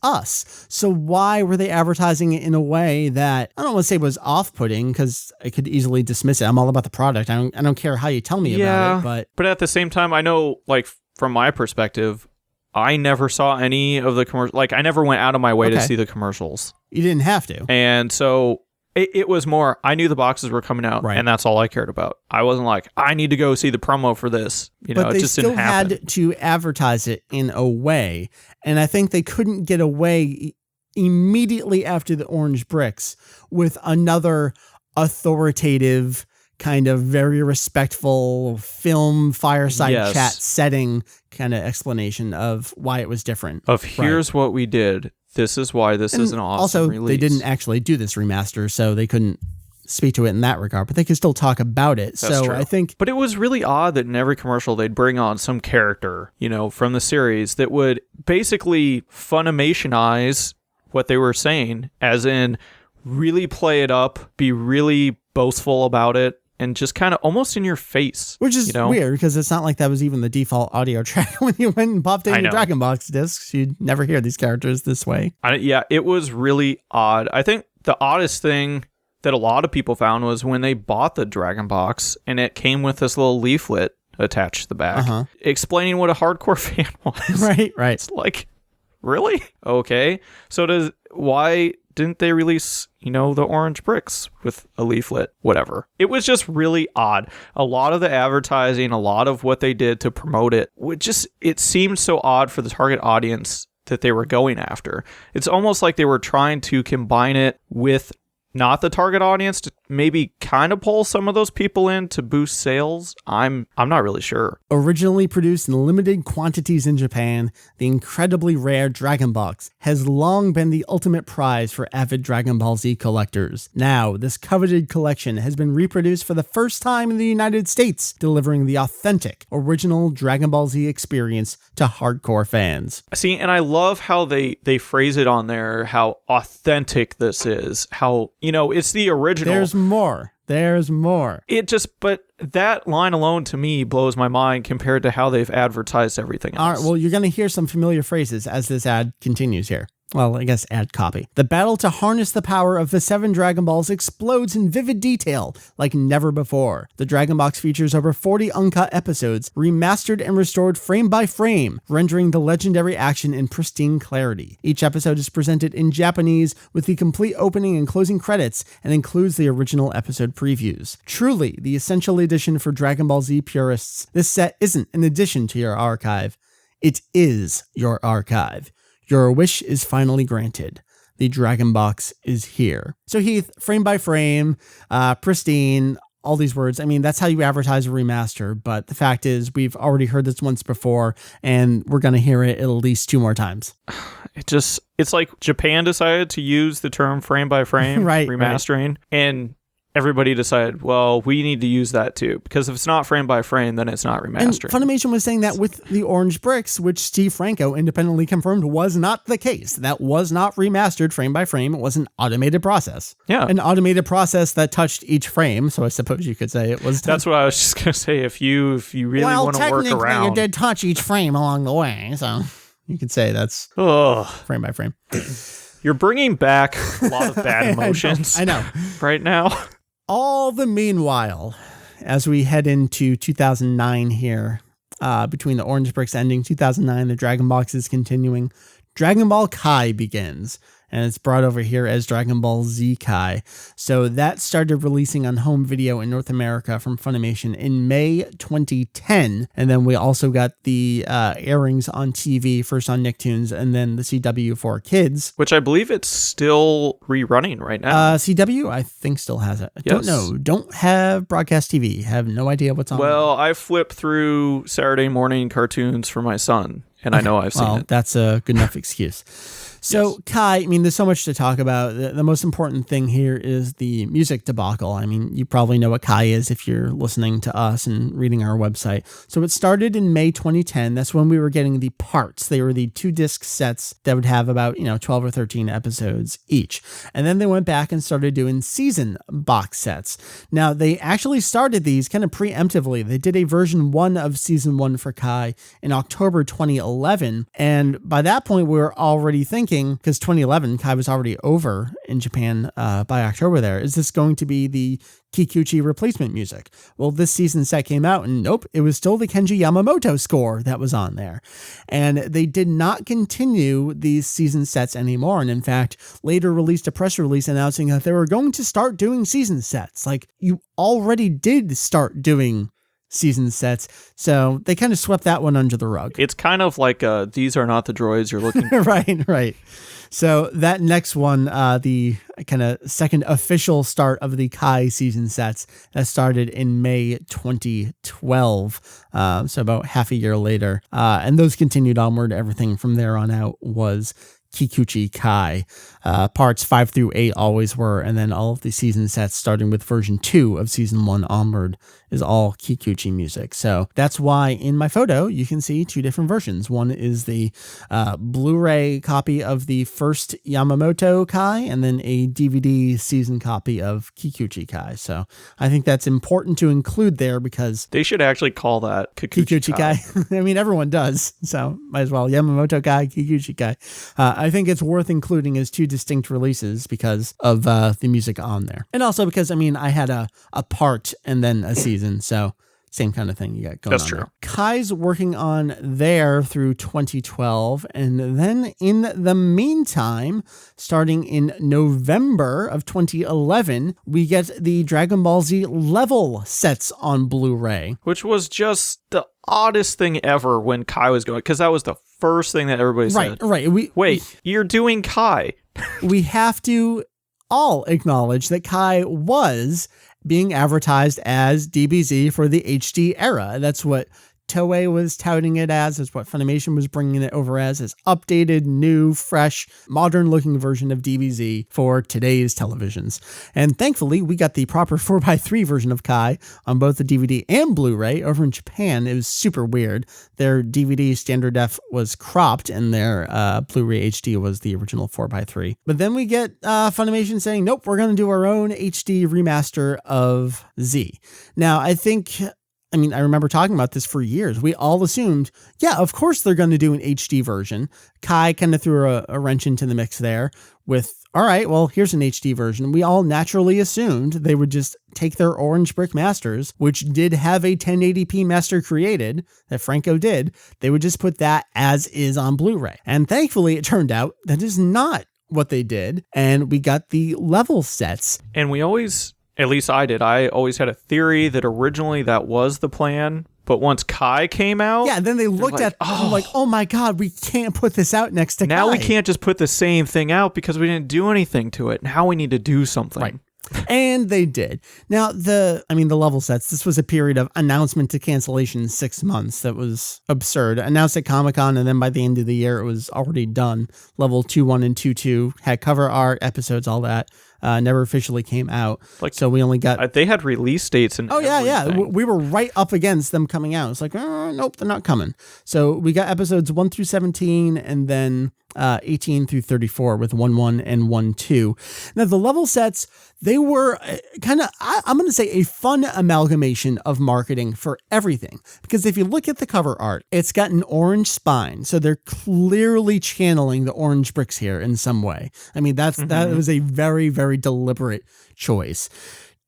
us. So why were they advertising it in a way that I don't want to say was off-putting, because I could easily dismiss it. I'm all about the product. I don't care how you tell me about it. But at the same time, I know, like, from my perspective, I never saw any of the commercials. Like, I never went out of my way to see the commercials. You didn't have to. And so it was more, I knew the boxes were coming out, and that's all I cared about. I wasn't like, I need to go see the promo for this. But it just didn't happen. They still had to advertise it in a way, and I think they couldn't get away immediately after the Orange Bricks with another authoritative, kind of very respectful film fireside chat setting kind of explanation of why it was different. Here's what we did. This is why this is an awesome release. Also, they didn't actually do this remaster, so they couldn't speak to it in that regard, but they could still talk about it. That's true. I think... But it was really odd that in every commercial they'd bring on some character, from the series that would basically Funimationize what they were saying, as in really play it up, be really boastful about it, and just kind of almost in your face. Which is weird, because it's not like that was even the default audio track when you went and popped in your Dragon Box discs. You'd never hear these characters this way. It was really odd. I think the oddest thing that a lot of people found was when they bought the Dragon Box and it came with this little leaflet attached to the back explaining what a hardcore fan was. Right. It's like, really? Okay. So why didn't they release, the Orange Bricks with a leaflet? Whatever. It was just really odd. A lot of the advertising, a lot of what they did to promote it, it seemed so odd for the target audience that they were going after. It's almost like they were trying to combine it with not the target audience to maybe kind of pull some of those people in to boost sales. I'm not really sure. Originally produced in limited quantities in Japan, the incredibly rare Dragon Box has long been the ultimate prize for avid Dragon Ball Z collectors. Now, this coveted collection has been reproduced for the first time in the United States, delivering the authentic, original Dragon Ball Z experience to hardcore fans. See, and I love how they phrase it on there, how authentic this is, how, it's the original. There's more. But that line alone to me blows my mind compared to how they've advertised everything else. All right, well, you're going to hear some familiar phrases as this ad continues here. Well, I guess ad copy. The battle to harness the power of the 7 Dragon Balls explodes in vivid detail like never before. The Dragon Box features over 40 uncut episodes, remastered and restored frame by frame, rendering the legendary action in pristine clarity. Each episode is presented in Japanese with the complete opening and closing credits and includes the original episode previews. Truly, the essential edition for Dragon Ball Z purists, this set isn't an addition to your archive. It is your archive. Your wish is finally granted. The Dragon Box is here. So Heath, frame by frame, pristine, all these words. I mean, that's how you advertise a remaster. But the fact is, we've already heard this once before, and we're going to hear it at least 2 more times. It's like Japan decided to use the term frame by frame remastering, and everybody decided, well, we need to use that too, because if it's not frame by frame, then it's not remastering. And Funimation was saying that with the Orange Bricks, which Steve Franco independently confirmed was not the case. That was not remastered frame by frame. It was an automated process. Yeah. An automated process that touched each frame. So I suppose you could say it was... That's what I was just going to say. If you really want to work around... Well, technically, you did touch each frame along the way, so... You could say that's frame by frame. You're bringing back a lot of bad emotions. I know. Right now. All the meanwhile, as we head into 2009 here, between the Orange Bricks ending 2009, the Dragon Boxes continuing, Dragon Ball Kai begins. And it's brought over here as Dragon Ball Z Kai. So that started releasing on home video in North America from Funimation in May 2010. And then we also got the airings on TV, first on Nicktoons, and then the CW for kids. Which I believe it's still rerunning right now. CW, I think, still has it. I don't know. Don't have broadcast TV. Have no idea what's on. Well, I flip through Saturday morning cartoons for my son, and I know I've seen it. That's a good enough excuse. So Kai, I mean, there's so much to talk about. The most important thing here is the music debacle. I mean, you probably know what Kai is if you're listening to us and reading our website. So it started in May 2010. That's when we were getting the parts. They were the 2-disc sets that would have about, 12 or 13 episodes each. And then they went back and started doing season box sets. Now, they actually started these kind of preemptively. They did a version 1 of season 1 for Kai in October 2011. And by that point, we were already thinking, because 2011, Kai was already over in Japan by October there, is this going to be the Kikuchi replacement music? Well, this season set came out and nope, it was still the Kenji Yamamoto score that was on there. And they did not continue these season sets anymore. And in fact, later released a press release announcing that they were going to start doing season sets. Like, you already did start doing season sets. So they kind of swept that one under the rug. It's kind of like these are not the droids you're looking for. Right. So that next one, the kind of second official start of the Kai season sets, that started in May 2012. So about half a year later. And those continued onward. Everything from there on out was Kikuchi Kai. Parts 5 through 8 always were, and then all of the season sets starting with version 2 of season 1 onward is all Kikuchi music. So that's why in my photo you can see 2 different versions. One is the Blu-ray copy of the first Yamamoto Kai, and then a DVD season copy of Kikuchi Kai. So I think that's important to include there because they should actually call that Kikuchi Kai. I mean, everyone does, so might as well. Yamamoto Kai, Kikuchi Kai. I think it's worth including as 2 distinct releases because of the music on there. And also because, I mean, I had a part and then a season, so same kind of thing you got going on. That's true. There. Kai's working on there through 2012, and then in the meantime, starting in November of 2011, we get the Dragon Ball Z level sets on Blu-ray. Which was just the oddest thing ever when Kai was going, because that was the first thing that everybody said. Right. Wait, you're doing Kai. We have to all acknowledge that Kai was being advertised as DBZ for the HD era. That's what Toei was touting it as. That's what Funimation was bringing it over as updated, new, fresh, modern-looking version of DBZ for today's televisions. And thankfully, we got the proper 4x3 version of Kai on both the DVD and Blu-ray. Over in Japan, it was super weird. Their DVD standard def was cropped, and their Blu-ray HD was the original 4x3. But then we get Funimation saying, nope, we're going to do our own HD remaster of Z. Now, I remember talking about this for years. We all assumed, yeah, of course they're going to do an HD version. Kai kind of threw a wrench into the mix there with, all right, well, here's an HD version. We all naturally assumed they would just take their Orange Brick Masters, which did have a 1080p master created, that Franco did. They would just put that as is on Blu-ray. And thankfully, it turned out that is not what they did. And we got the level sets. And we always... At least I did. I always had a theory that originally that was the plan, but once Kai came out... Yeah, then they looked at like, oh my God, we can't put this out next to Kai. Now we can't just put the same thing out because we didn't do anything to it. Now we need to do something. Right. And they did. Now, the level sets, this was a period of announcement to cancellation 6 months. That was absurd. Announced at Comic-Con, and then by the end of the year, it was already done. Level 2.1 and 2.2 had cover art, episodes, all that. Never officially came out. So we only got... They had release dates and yeah. We were right up against them coming out. It's like, nope, they're not coming. So we got episodes 1 through 17, and then 18 through 34 with 1-1 and 1-2. Now, the level sets, they were kind of, I'm going to say, a fun amalgamation of marketing for everything. Because if you look at the cover art, it's got an orange spine. So they're clearly channeling the orange bricks here in some way. I mean, that was a very, very deliberate choice.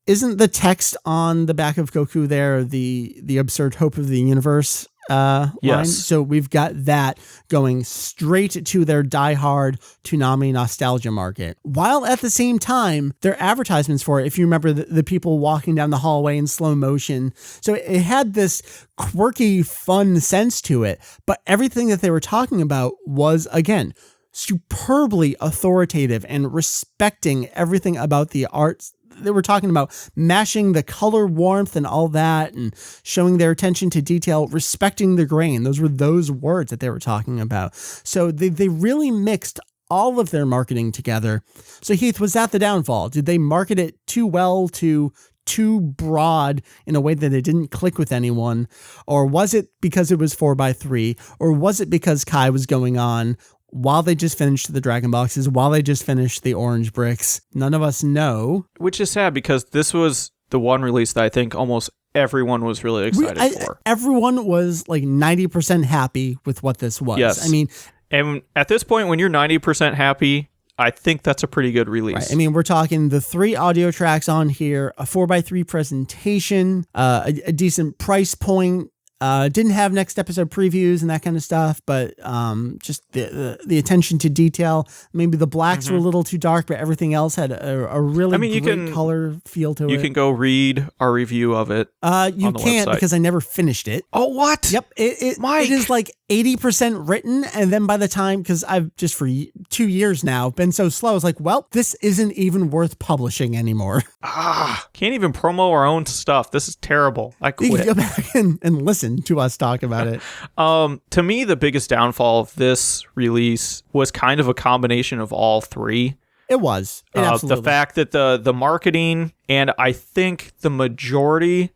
Isn't the text on the back of Goku there the absurd hope of the universe line? Yes. So we've got that going straight to their diehard Toonami nostalgia market. While at the same time, their advertisements for it, if you remember the people walking down the hallway in slow motion. So it had this quirky, fun sense to it. But everything that they were talking about was, again, superbly authoritative and respecting everything about the art. They were talking about mashing the color warmth and all that and showing their attention to detail, respecting the grain. Those were those words that they were talking about. So they really mixed all of their marketing together. So Heath, was that the downfall? Did they market it too well, too broad in a way that it didn't click with anyone? Or was it because it was 4x3? Or was it because Kai was going on while they just finished the Dragon Boxes, while they just finished the Orange Bricks? None of us know. Which is sad because this was the one release that I think almost everyone was really excited for. Everyone was like 90% happy with what this was. Yes. I mean, and at this point, when you're 90% happy, I think that's a pretty good release. Right. I mean, we're talking the 3 audio tracks on here, a 4x3 presentation, a decent price point. Didn't have next episode previews and that kind of stuff, but just the attention to detail. Maybe the blacks were a little too dark, but everything else had a really great color feel to it. You can go read our review of it. You can't website. Because I never finished it. Oh, what? Yep. It is like 80% written, and then by the time, because I've just for 2 years now been so slow, it's like, well, this isn't even worth publishing anymore. Can't even promo our own stuff. This is terrible. I quit. You can go back and listen to us talk about it. To me, the biggest downfall of this release was kind of a combination of all three. It was. Absolutely. The fact that the marketing, and I think the majority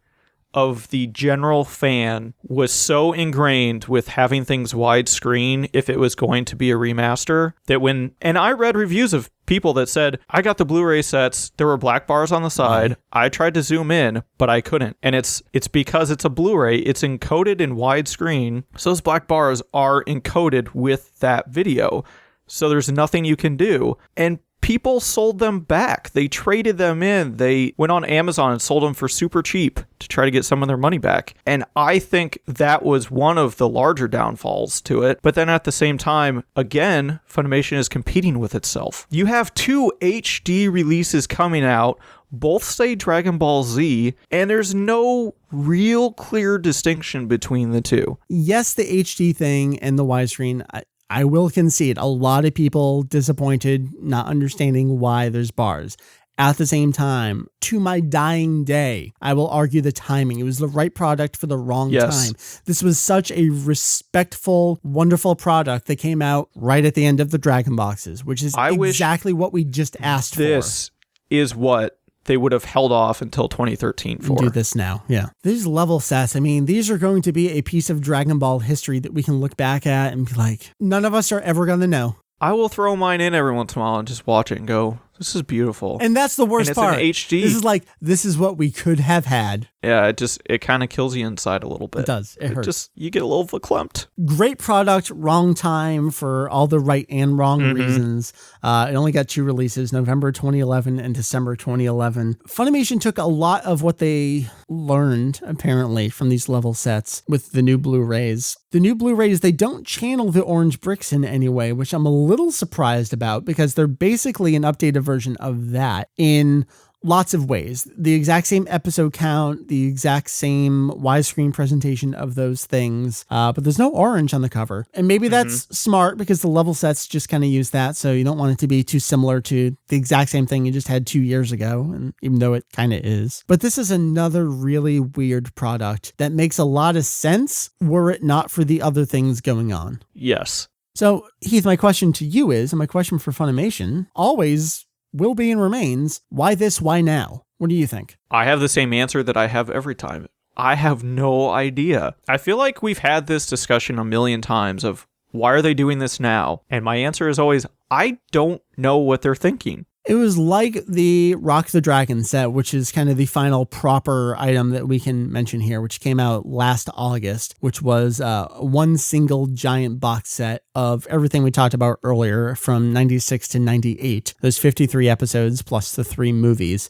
of the general fan was so ingrained with having things widescreen if it was going to be a remaster that and I read reviews of people that said, I got the Blu-ray sets, there were black bars on the side, I tried to zoom in, but I couldn't. And it's because it's a Blu-ray, it's encoded in widescreen, so those black bars are encoded with that video. So there's nothing you can do. And people sold them back. They traded them in. They went on Amazon and sold them for super cheap to try to get some of their money back. And I think that was one of the larger downfalls to it. But then at the same time, again, Funimation is competing with itself. You have 2 HD releases coming out, both say Dragon Ball Z, and there's no real clear distinction between the two. Yes, the HD thing and the widescreen, I will concede, a lot of people disappointed, not understanding why there's bars. At the same time, to my dying day, I will argue the timing. It was the right product for the wrong time. This was such a respectful, wonderful product that came out right at the end of the Dragon Boxes, which is exactly what we just asked for. This is what they would have held off until 2013 for. Do this now. Yeah. These level sets, I mean, these are going to be a piece of Dragon Ball history that we can look back at and be like, none of us are ever going to know. I will throw mine in every once in a while and just watch it and go, this is beautiful. And that's the worst part. In HD. This is like, this is what we could have had. Yeah, it kind of kills you inside a little bit. It does. It hurts. You get a little verklempt. Great product, wrong time for all the right and wrong reasons. It only got 2 releases, November 2011 and December 2011. Funimation took a lot of what they learned, apparently, from these level sets with the new Blu-rays. The new Blu-rays, they don't channel the orange bricks in any way, which I'm a little surprised about because they're basically an updated version of that in lots of ways. The exact same episode count, the exact same widescreen presentation of those things, but there's no orange on the cover. And maybe that's smart because the level sets just kind of use that, so you don't want it to be too similar to the exact same thing you just had 2 years ago, and even though it kind of is. But this is another really weird product that makes a lot of sense were it not for the other things going on. Yes. So, Heath, my question to you is, and my question for Funimation, always will be and remains, why this, why now? What do you think? I have the same answer that I have every time. I have no idea. I feel like we've had this discussion a million times of why are they doing this now? And my answer is always, I don't know what they're thinking. It was like the Rock the Dragon set, which is kind of the final proper item that we can mention here, which came out last August, which was one single giant box set of everything we talked about earlier from 96 to 98. Those 53 episodes plus the 3 movies.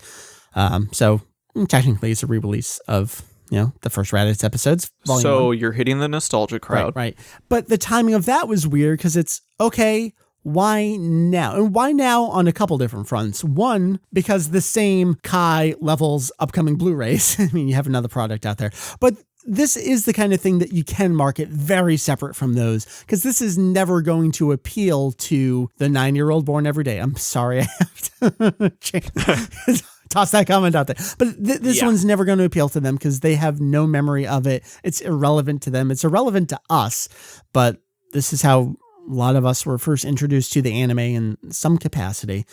So technically it's a re-release of, the first Raditz episodes. So you're hitting the nostalgia crowd. Right. But the timing of that was weird because it's, okay, why now? And why now on a couple different fronts? One, because the same Kai levels upcoming Blu-rays. I mean, you have another product out there. But this is the kind of thing that you can market very separate from those, because this is never going to appeal to the 9-year-old born every day. I'm sorry, I have to toss that comment out there. But this one's never going to appeal to them because they have no memory of it. It's irrelevant to them. It's irrelevant to us. But this is how a lot of us were first introduced to the anime in some capacity.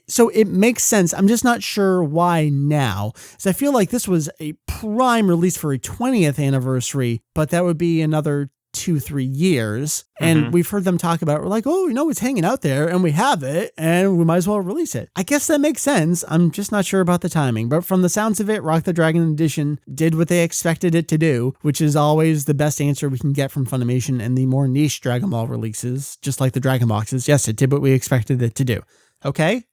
So it makes sense. I'm just not sure why now. So I feel like this was a prime release for a 20th anniversary, but that would be another 2-3 years. And we've heard them talk about, we're like, it's hanging out there and we have it and we might as well release it. I guess that makes sense. I'm just not sure about the timing, but from the sounds of it, Rock the Dragon Edition did what they expected it to do, which is always the best answer we can get from Funimation and the more niche Dragon Ball releases, just like the Dragon Boxes. Yes, it did what we expected it to do. Okay.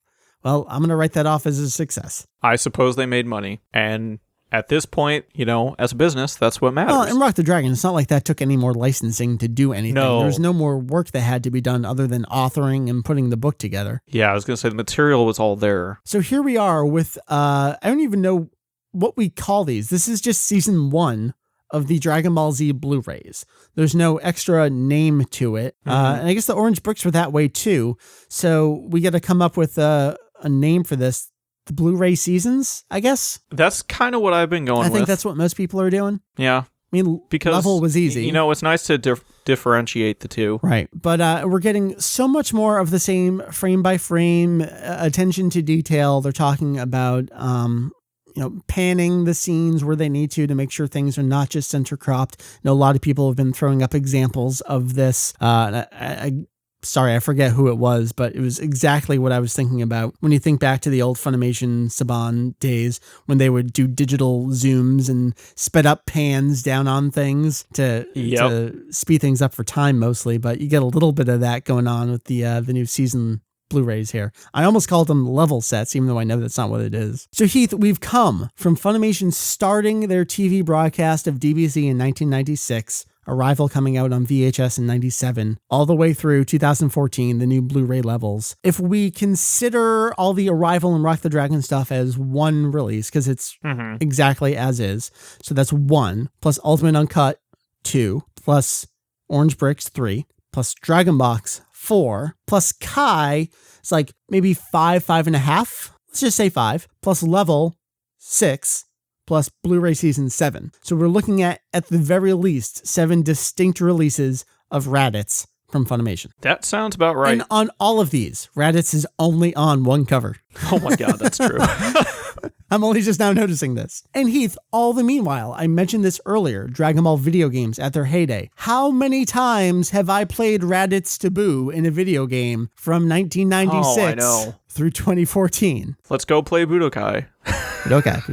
Well, I'm going to write that off as a success. I suppose they made money, and at this point, as a business, that's what matters. Well, and Rock the Dragon, it's not like that took any more licensing to do anything. No. There's no more work that had to be done other than authoring and putting the book together. Yeah, I was going to say the material was all there. So here we are with, I don't even know what we call these. This is just season 1 of the Dragon Ball Z Blu-rays. There's no extra name to it. And I guess the Orange Bricks were that way too. So we got to come up with a name for this. The Blu-ray seasons, I guess. That's kind of what I've been going with. I think that's what most people are doing. Yeah. I mean, because level was easy. It's nice to differentiate the two. Right. But we're getting so much more of the same frame by frame attention to detail. They're talking about, panning the scenes where they need to make sure things are not just center cropped. A lot of people have been throwing up examples of this. Sorry, I forget who it was, but it was exactly what I was thinking about when you think back to the old Funimation Saban days when they would do digital zooms and sped up pans down on things to speed things up for time mostly. But you get a little bit of that going on with the new season Blu-rays here. I almost called them level sets, even though I know that's not what it is. So Heath, we've come from Funimation starting their TV broadcast of DBZ in 1996, Arrival coming out on VHS in 97, all the way through 2014, the new Blu-ray levels. If we consider all the Arrival and Rock the Dragon stuff as one release, because it's exactly as is, so that's 1, plus Ultimate Uncut 2, plus Orange Bricks 3, plus Dragon Box 4, plus Kai, it's like maybe 5.5. Let's just say 5, plus Level 6, plus Blu-ray Season 7. So we're looking at the very least, 7 distinct releases of Raditz from Funimation. That sounds about right. And on all of these, Raditz is only on one cover. Oh my God, that's true. I'm only just now noticing this. And Heath, all the meanwhile, I mentioned this earlier, Dragon Ball video games at their heyday. How many times have I played Raditz Taboo in a video game from 1996 through 2014? Let's go play Budokai. Budokai 2,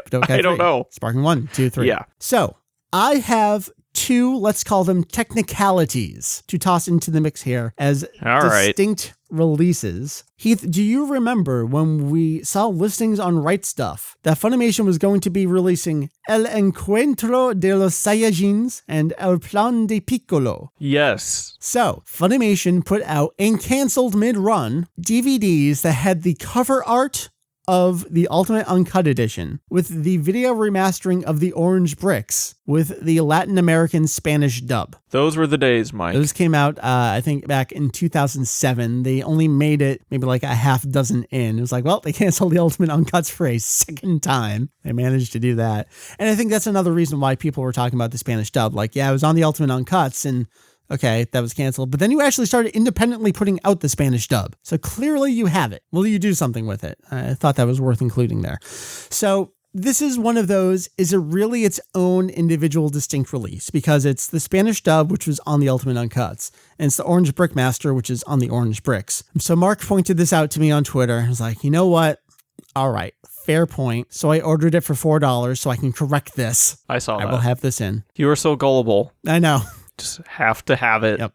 Budokai 3. I don't know. Sparking 1, 2, 3. Yeah. So I have 2, let's call them technicalities, to toss into the mix here as distinct releases. Heath, do you remember when we saw listings on Right Stuff that Funimation was going to be releasing El Encuentro de los Saiyajins and El Plan de Piccolo? Yes. So, Funimation put out, and canceled mid-run, DVDs that had the cover art of the Ultimate Uncut Edition with the video remastering of the Orange Bricks with the Latin American Spanish dub. Those were the days, Mike. Those came out, I think, back in 2007. They only made it maybe like a half dozen in. It was like, well, they canceled the Ultimate Uncuts for a second time. They managed to do that. And I think that's another reason why people were talking about the Spanish dub. Like, yeah, I was on the Ultimate Uncuts and okay, that was canceled. But then you actually started independently putting out the Spanish dub. So clearly you have it. Will you do something with it? I thought that was worth including there. So this is one of those, is it really its own individual distinct release? Because it's the Spanish dub, which was on the Ultimate Uncuts, and it's the Orange Brick Master, which is on the Orange Bricks. So Mark pointed this out to me on Twitter. I was like, you know what? All right, fair point. So I ordered it for $4 so I can correct this. I saw that. I will have this in. You were so gullible. I know. Just have to have it. Yep.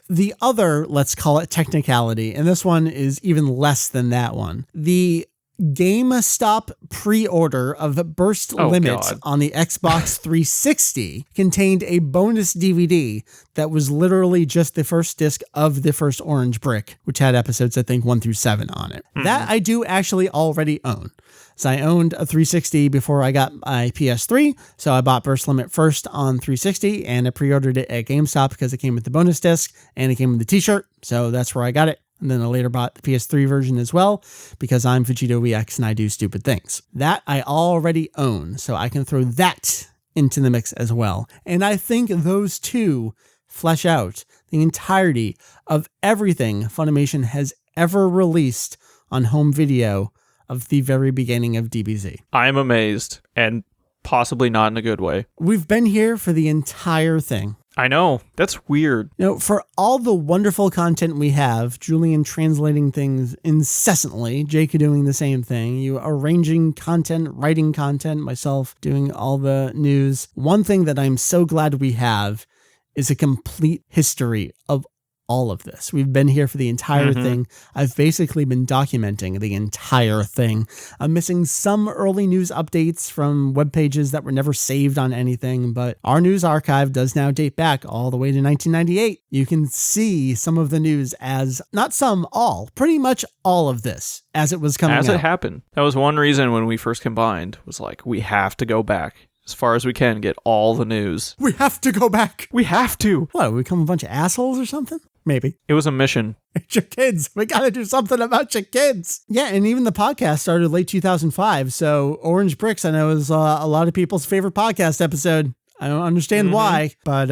The other, let's call it technicality, and this one is even less than that one. The GameStop pre-order of Burst Limit on the Xbox 360 contained a bonus DVD that was literally just the first disc of the first Orange Brick, which had episodes, I think, 1 through 7 on it. That I do actually already own. So I owned a 360 before I got my PS3, so I bought Burst Limit first on 360, and I pre-ordered it at GameStop because it came with the bonus disc, and it came with the t-shirt, so that's where I got it. And then I later bought the PS3 version as well, because I'm VegettoEX and I do stupid things. That I already own, so I can throw that into the mix as well. And I think those two flesh out the entirety of everything Funimation has ever released on home video of the very beginning of DBZ. I'm amazed, and possibly not in a good way. We've been here for the entire thing. I know. That's weird. You know, for all the wonderful content we have, Julian translating things incessantly, Jake doing the same thing, you arranging content, writing content, myself doing all the news. One thing that I'm so glad we have is a complete history of all of this. We've been here for the entire thing. I've basically been documenting the entire thing. I'm missing some early news updates from web pages that were never saved on anything, but our news archive does now date back all the way to 1998. You can see some of the news as, not some, all, pretty much all of this as it was coming out. As it happened. That was one reason when we first combined, was like, we have to go back as far as we can, get all the news. We have to go back. We have to. What, we become a bunch of assholes or something? Maybe. It was a mission. It's your kids. We got to do something about your kids. Yeah, and even the podcast started late 2005. So Orange Bricks, I know, is a lot of people's favorite podcast episode. I don't understand why, but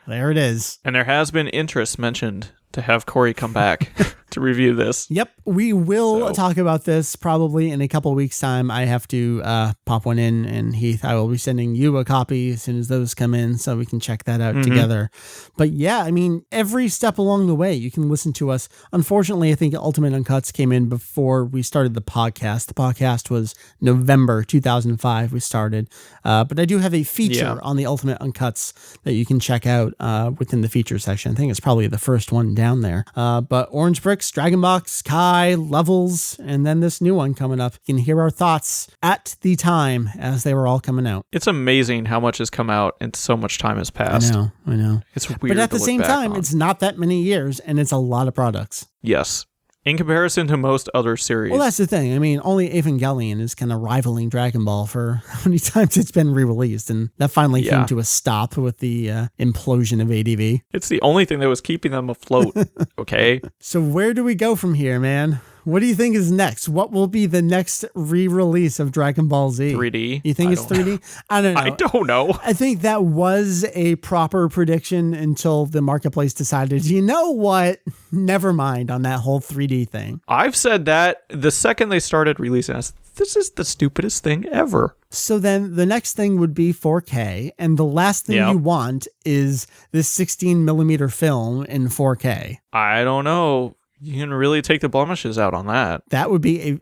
there it is. And there has been interest mentioned to have Corey come back to review this. Yep, we will talk about this probably in a couple of weeks' time. I have to pop one in, and Heath, I will be sending you a copy as soon as those come in so we can check that out together. But yeah, I mean, every step along the way, you can listen to us. Unfortunately, I think Ultimate Uncuts came in before we started the podcast. The podcast was November 2005 we started. But I do have a feature on the Ultimate Uncuts that you can check out within the feature section. I think it's probably the first one down there. But Orange Bricks, Dragon Box, Kai, Levels, and then this new one coming up. You can hear our thoughts at the time as they were all coming out. It's amazing how much has come out and so much time has passed. I know. It's weird. But at the same time, it's not that many years, and it's a lot of products. Yes. In comparison to most other series. Well, that's the thing. I mean, only Evangelion is kind of rivaling Dragon Ball for how many times it's been re-released, and that finally came to a stop with the implosion of ADV. It's the only thing that was keeping them afloat, okay? So where do we go from here, man? What do you think is next? What will be the next re-release of Dragon Ball Z? 3D. You think it's 3D? I don't know. I don't know. I think that was a proper prediction until the marketplace decided, you know what? Never mind on that whole 3D thing. I've said that the second they started releasing us. This is the stupidest thing ever. So then the next thing would be 4K, and the last thing you want is this 16 millimeter film in 4K. I don't know. You can really take the blemishes out on that. That would be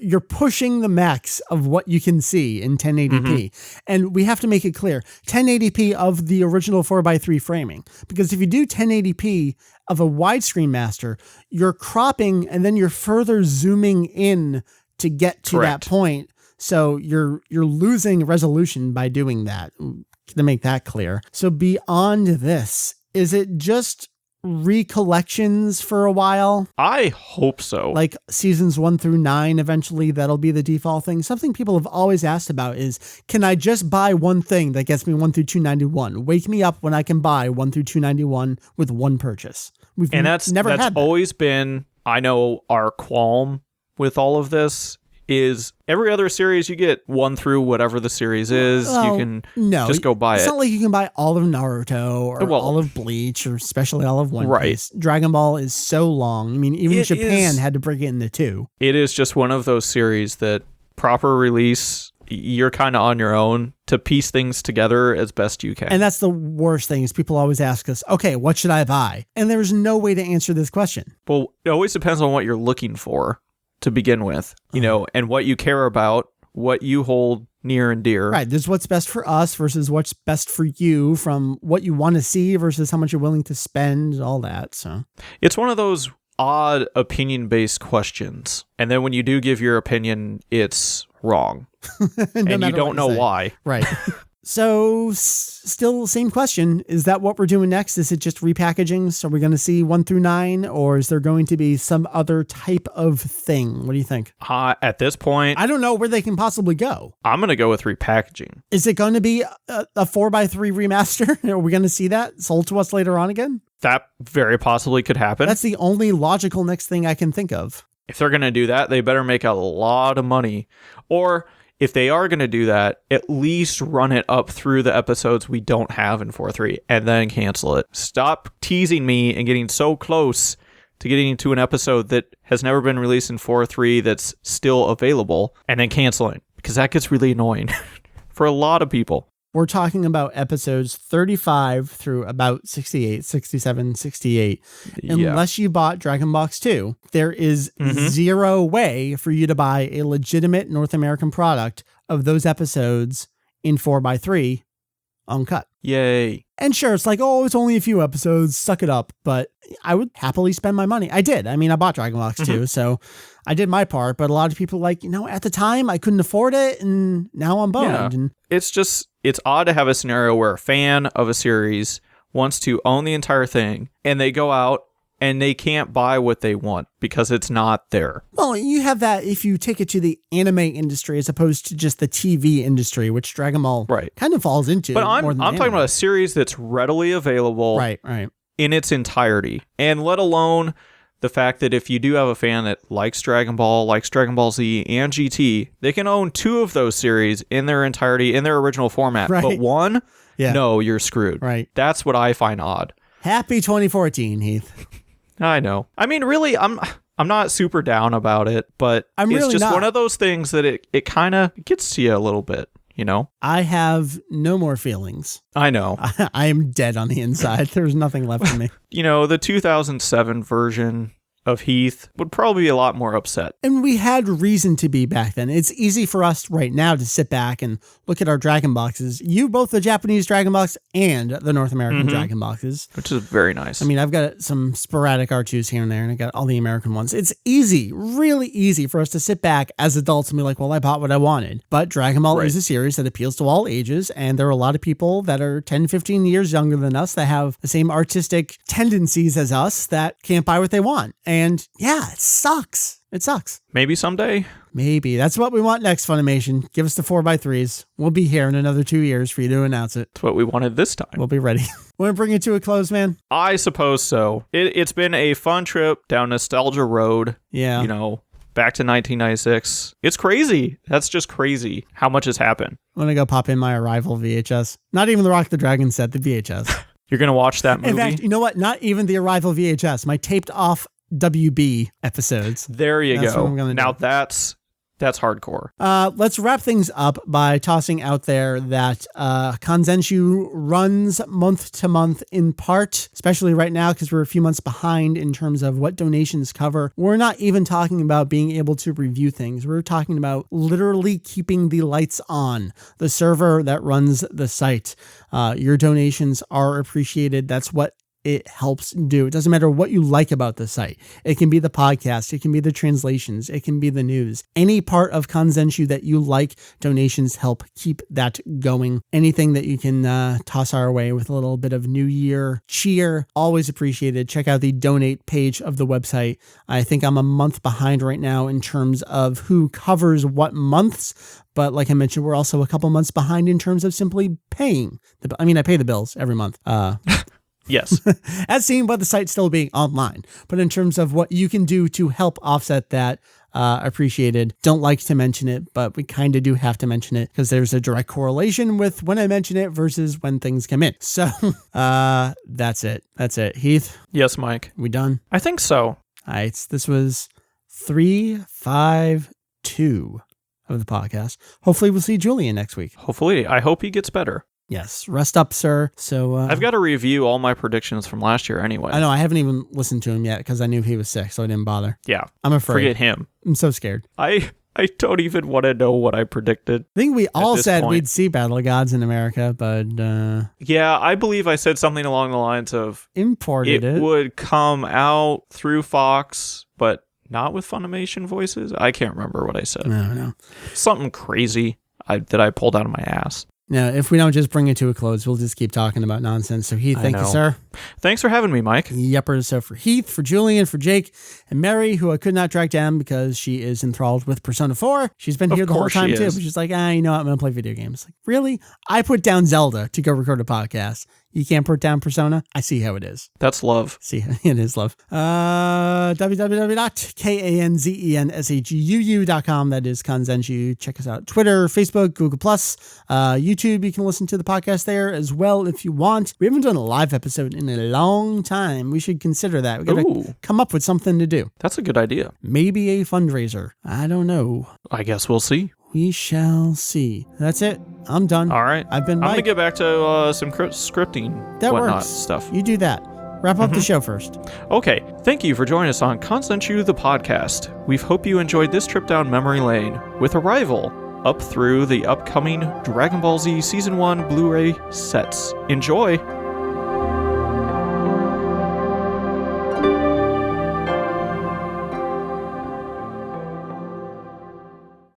you're pushing the max of what you can see in 1080p. And we have to make it clear, 1080p of the original 4:3 framing. Because if you do 1080p of a widescreen master, you're cropping and then you're further zooming in to get to that point. So you're losing resolution by doing that, to make that clear. So beyond this, is it just recollections for a while? I hope so. Like seasons 1 through 9, eventually that'll be the default thing. Something people have always asked about is, can I just buy one thing that gets me 1 through 291? Wake me up when I can buy 1 through 291 with one purchase. That's always been, I know, our qualm with all of this is every other series you get 1 through whatever the series is, you can just go buy it. It's not like you can buy all of Naruto or all of Bleach or especially all of One Piece. Dragon Ball is so long. I mean, even Japan had to break it into 2. It is just one of those series that proper release, you're kind of on your own to piece things together as best you can. And that's the worst thing is people always ask us, okay, what should I buy? And there's no way to answer this question. Well, it always depends on what you're looking for to begin with, and what you care about, what you hold near and dear. Right. There's what's best for us versus what's best for you, from what you want to see versus how much you're willing to spend, all that. So it's one of those odd opinion-based questions. And then when you do give your opinion, it's wrong. And you don't know why. Right. So still same question. Is that what we're doing next? Is it just repackaging? So we're going to see 1 through 9, or is there going to be some other type of thing? What do you think? At this point, I don't know where they can possibly go. I'm going to go with repackaging. Is it going to be a 4x3 remaster? Are we going to see that sold to us later on again? That very possibly could happen. That's the only logical next thing I can think of. If they're going to do that, they better make a lot of money. Or if they are going to do that, at least run it up through the episodes we don't have in 4.3 and then cancel it. Stop teasing me and getting so close to getting into an episode that has never been released in 4.3 that's still available and then canceling, because that gets really annoying for a lot of people. We're talking about episodes 35 through about 68, 67, 68. Unless you bought Dragon Box 2, there is zero way for you to buy a legitimate North American product of those episodes in 4x3 uncut. Yay. And sure, it's like, oh, it's only a few episodes, suck it up. But I would happily spend my money. I did. I mean, I bought Dragon Box 2, so I did my part. But a lot of people at the time I couldn't afford it, and now I'm bummed. Yeah. And it's odd to have a scenario where a fan of a series wants to own the entire thing, and they go out and they can't buy what they want because it's not there. Well, you have that if you take it to the anime industry as opposed to just the TV industry, which Dragon Ball kind of falls into. But I'm talking about a series that's readily available in its entirety. And let alone the fact that if you do have a fan that likes Dragon Ball Z, and GT, they can own 2 of those series in their entirety, in their original format. Right. But one, no, you're screwed. Right. That's what I find odd. Happy 2014, Heath. I know. I mean, really, I'm not super down about it, but it's just one of those things that it kind of gets to you a little bit, I have no more feelings. I know. I am dead on the inside. There's nothing left in me. The 2007 version of Heath would probably be a lot more upset. And we had reason to be back then. It's easy for us right now to sit back and look at our Dragon Boxes. You both the Japanese Dragon Box and the North American Dragon Boxes. Which is very nice. I mean, I've got some sporadic R2s here and there, and I got all the American ones. It's easy, really easy for us to sit back as adults and be like, well, I bought what I wanted. But Dragon Ball is a series that appeals to all ages, and there are a lot of people that are 10, 15 years younger than us that have the same artistic tendencies as us that can't buy what they want. And yeah, it sucks. It sucks. Maybe someday. Maybe. That's what we want next, Funimation. Give us the 4x3s. We'll be here in another 2 years for you to announce it. That's what we wanted this time. We'll be ready. Want to bring it to a close, man? I suppose so. It's been a fun trip down nostalgia road. Yeah. Back to 1996. It's crazy. That's just crazy how much has happened. I'm going to go pop in my Arrival VHS. Not even the Rock the Dragon set, the VHS. You're going to watch that movie? In fact, you know what? Not even the Arrival VHS. My taped off WB episodes. There you That's go. What I'm gonna now do. that's hardcore. Let's wrap things up by tossing out there that Kanzenshuu runs month to month in part, especially right now because we're a few months behind in terms of what donations cover. We're not even talking about being able to review things. We're talking about literally keeping the lights on, the server that runs the site. Your donations are appreciated. That's what it helps do. It doesn't matter what you like about the site. It can be the podcast. It can be the translations. It can be the news. Any part of Kanzenshuu that you like, donations help keep that going. Anything that you can toss our way with a little bit of New Year cheer, always appreciated. Check out the donate page of the website. I think I'm a month behind right now in terms of who covers what months. But like I mentioned, we're also a couple months behind in terms of simply paying. I pay the bills every month. Yes. As seen by the site still being online. But in terms of what you can do to help offset that, appreciated. Don't like to mention it, but we kind of do have to mention it because there's a direct correlation with when I mention it versus when things come in. So that's it. That's it. Heath? Yes, Mike. We done? I think so. All right. This was 352. of the podcast. Hopefully we'll see Julian next week. Hopefully. I hope he gets better. Yes. Rest up, sir. So I've got to review all my predictions from last year anyway. I know. I haven't even listened to him yet because I knew he was sick, so I didn't bother. Yeah. I'm afraid. Forget him. I'm so scared. I don't even want to know what I predicted. I think we all said we'd see Battle of Gods in America, but yeah, I believe I said something along the lines of imported it. It would come out through Fox, but not with Funimation voices. I can't remember what I said. No. Something crazy that I pulled out of my ass. Now, if we don't just bring it to a close, we'll just keep talking about nonsense. So Heath, thank you, sir. Thanks for having me, Mike. Yepper. So for Heath, for Julian, for Jake, and Mary, who I could not track down because she is enthralled with Persona 4. She's been here the whole time too, but she's like, you know what? I'm going to play video games. Like, really? I put down Zelda to go record a podcast. You can't put down Persona? I see how it is. That's love. See, it is love. www.kanzenshuu.com. That is Kanzenshuu. Check us out. Twitter, Facebook, Google+, YouTube. You can listen to the podcast there as well if you want. We haven't done a live episode in a long time. We should consider that. We got to come up with something to do. That's a good idea. Maybe a fundraiser. I don't know. I guess we'll see. We shall see. That's it. I'm done. All right. I've been Mike. I'm going to get back to some scripting whatnot works. Stuff. You do that. Wrap up the show first. Okay. Thank you for joining us on Kanzenshuu the podcast. We hope you enjoyed this trip down memory lane with Arrival up through the upcoming Dragon Ball Z Season 1 Blu-ray sets. Enjoy!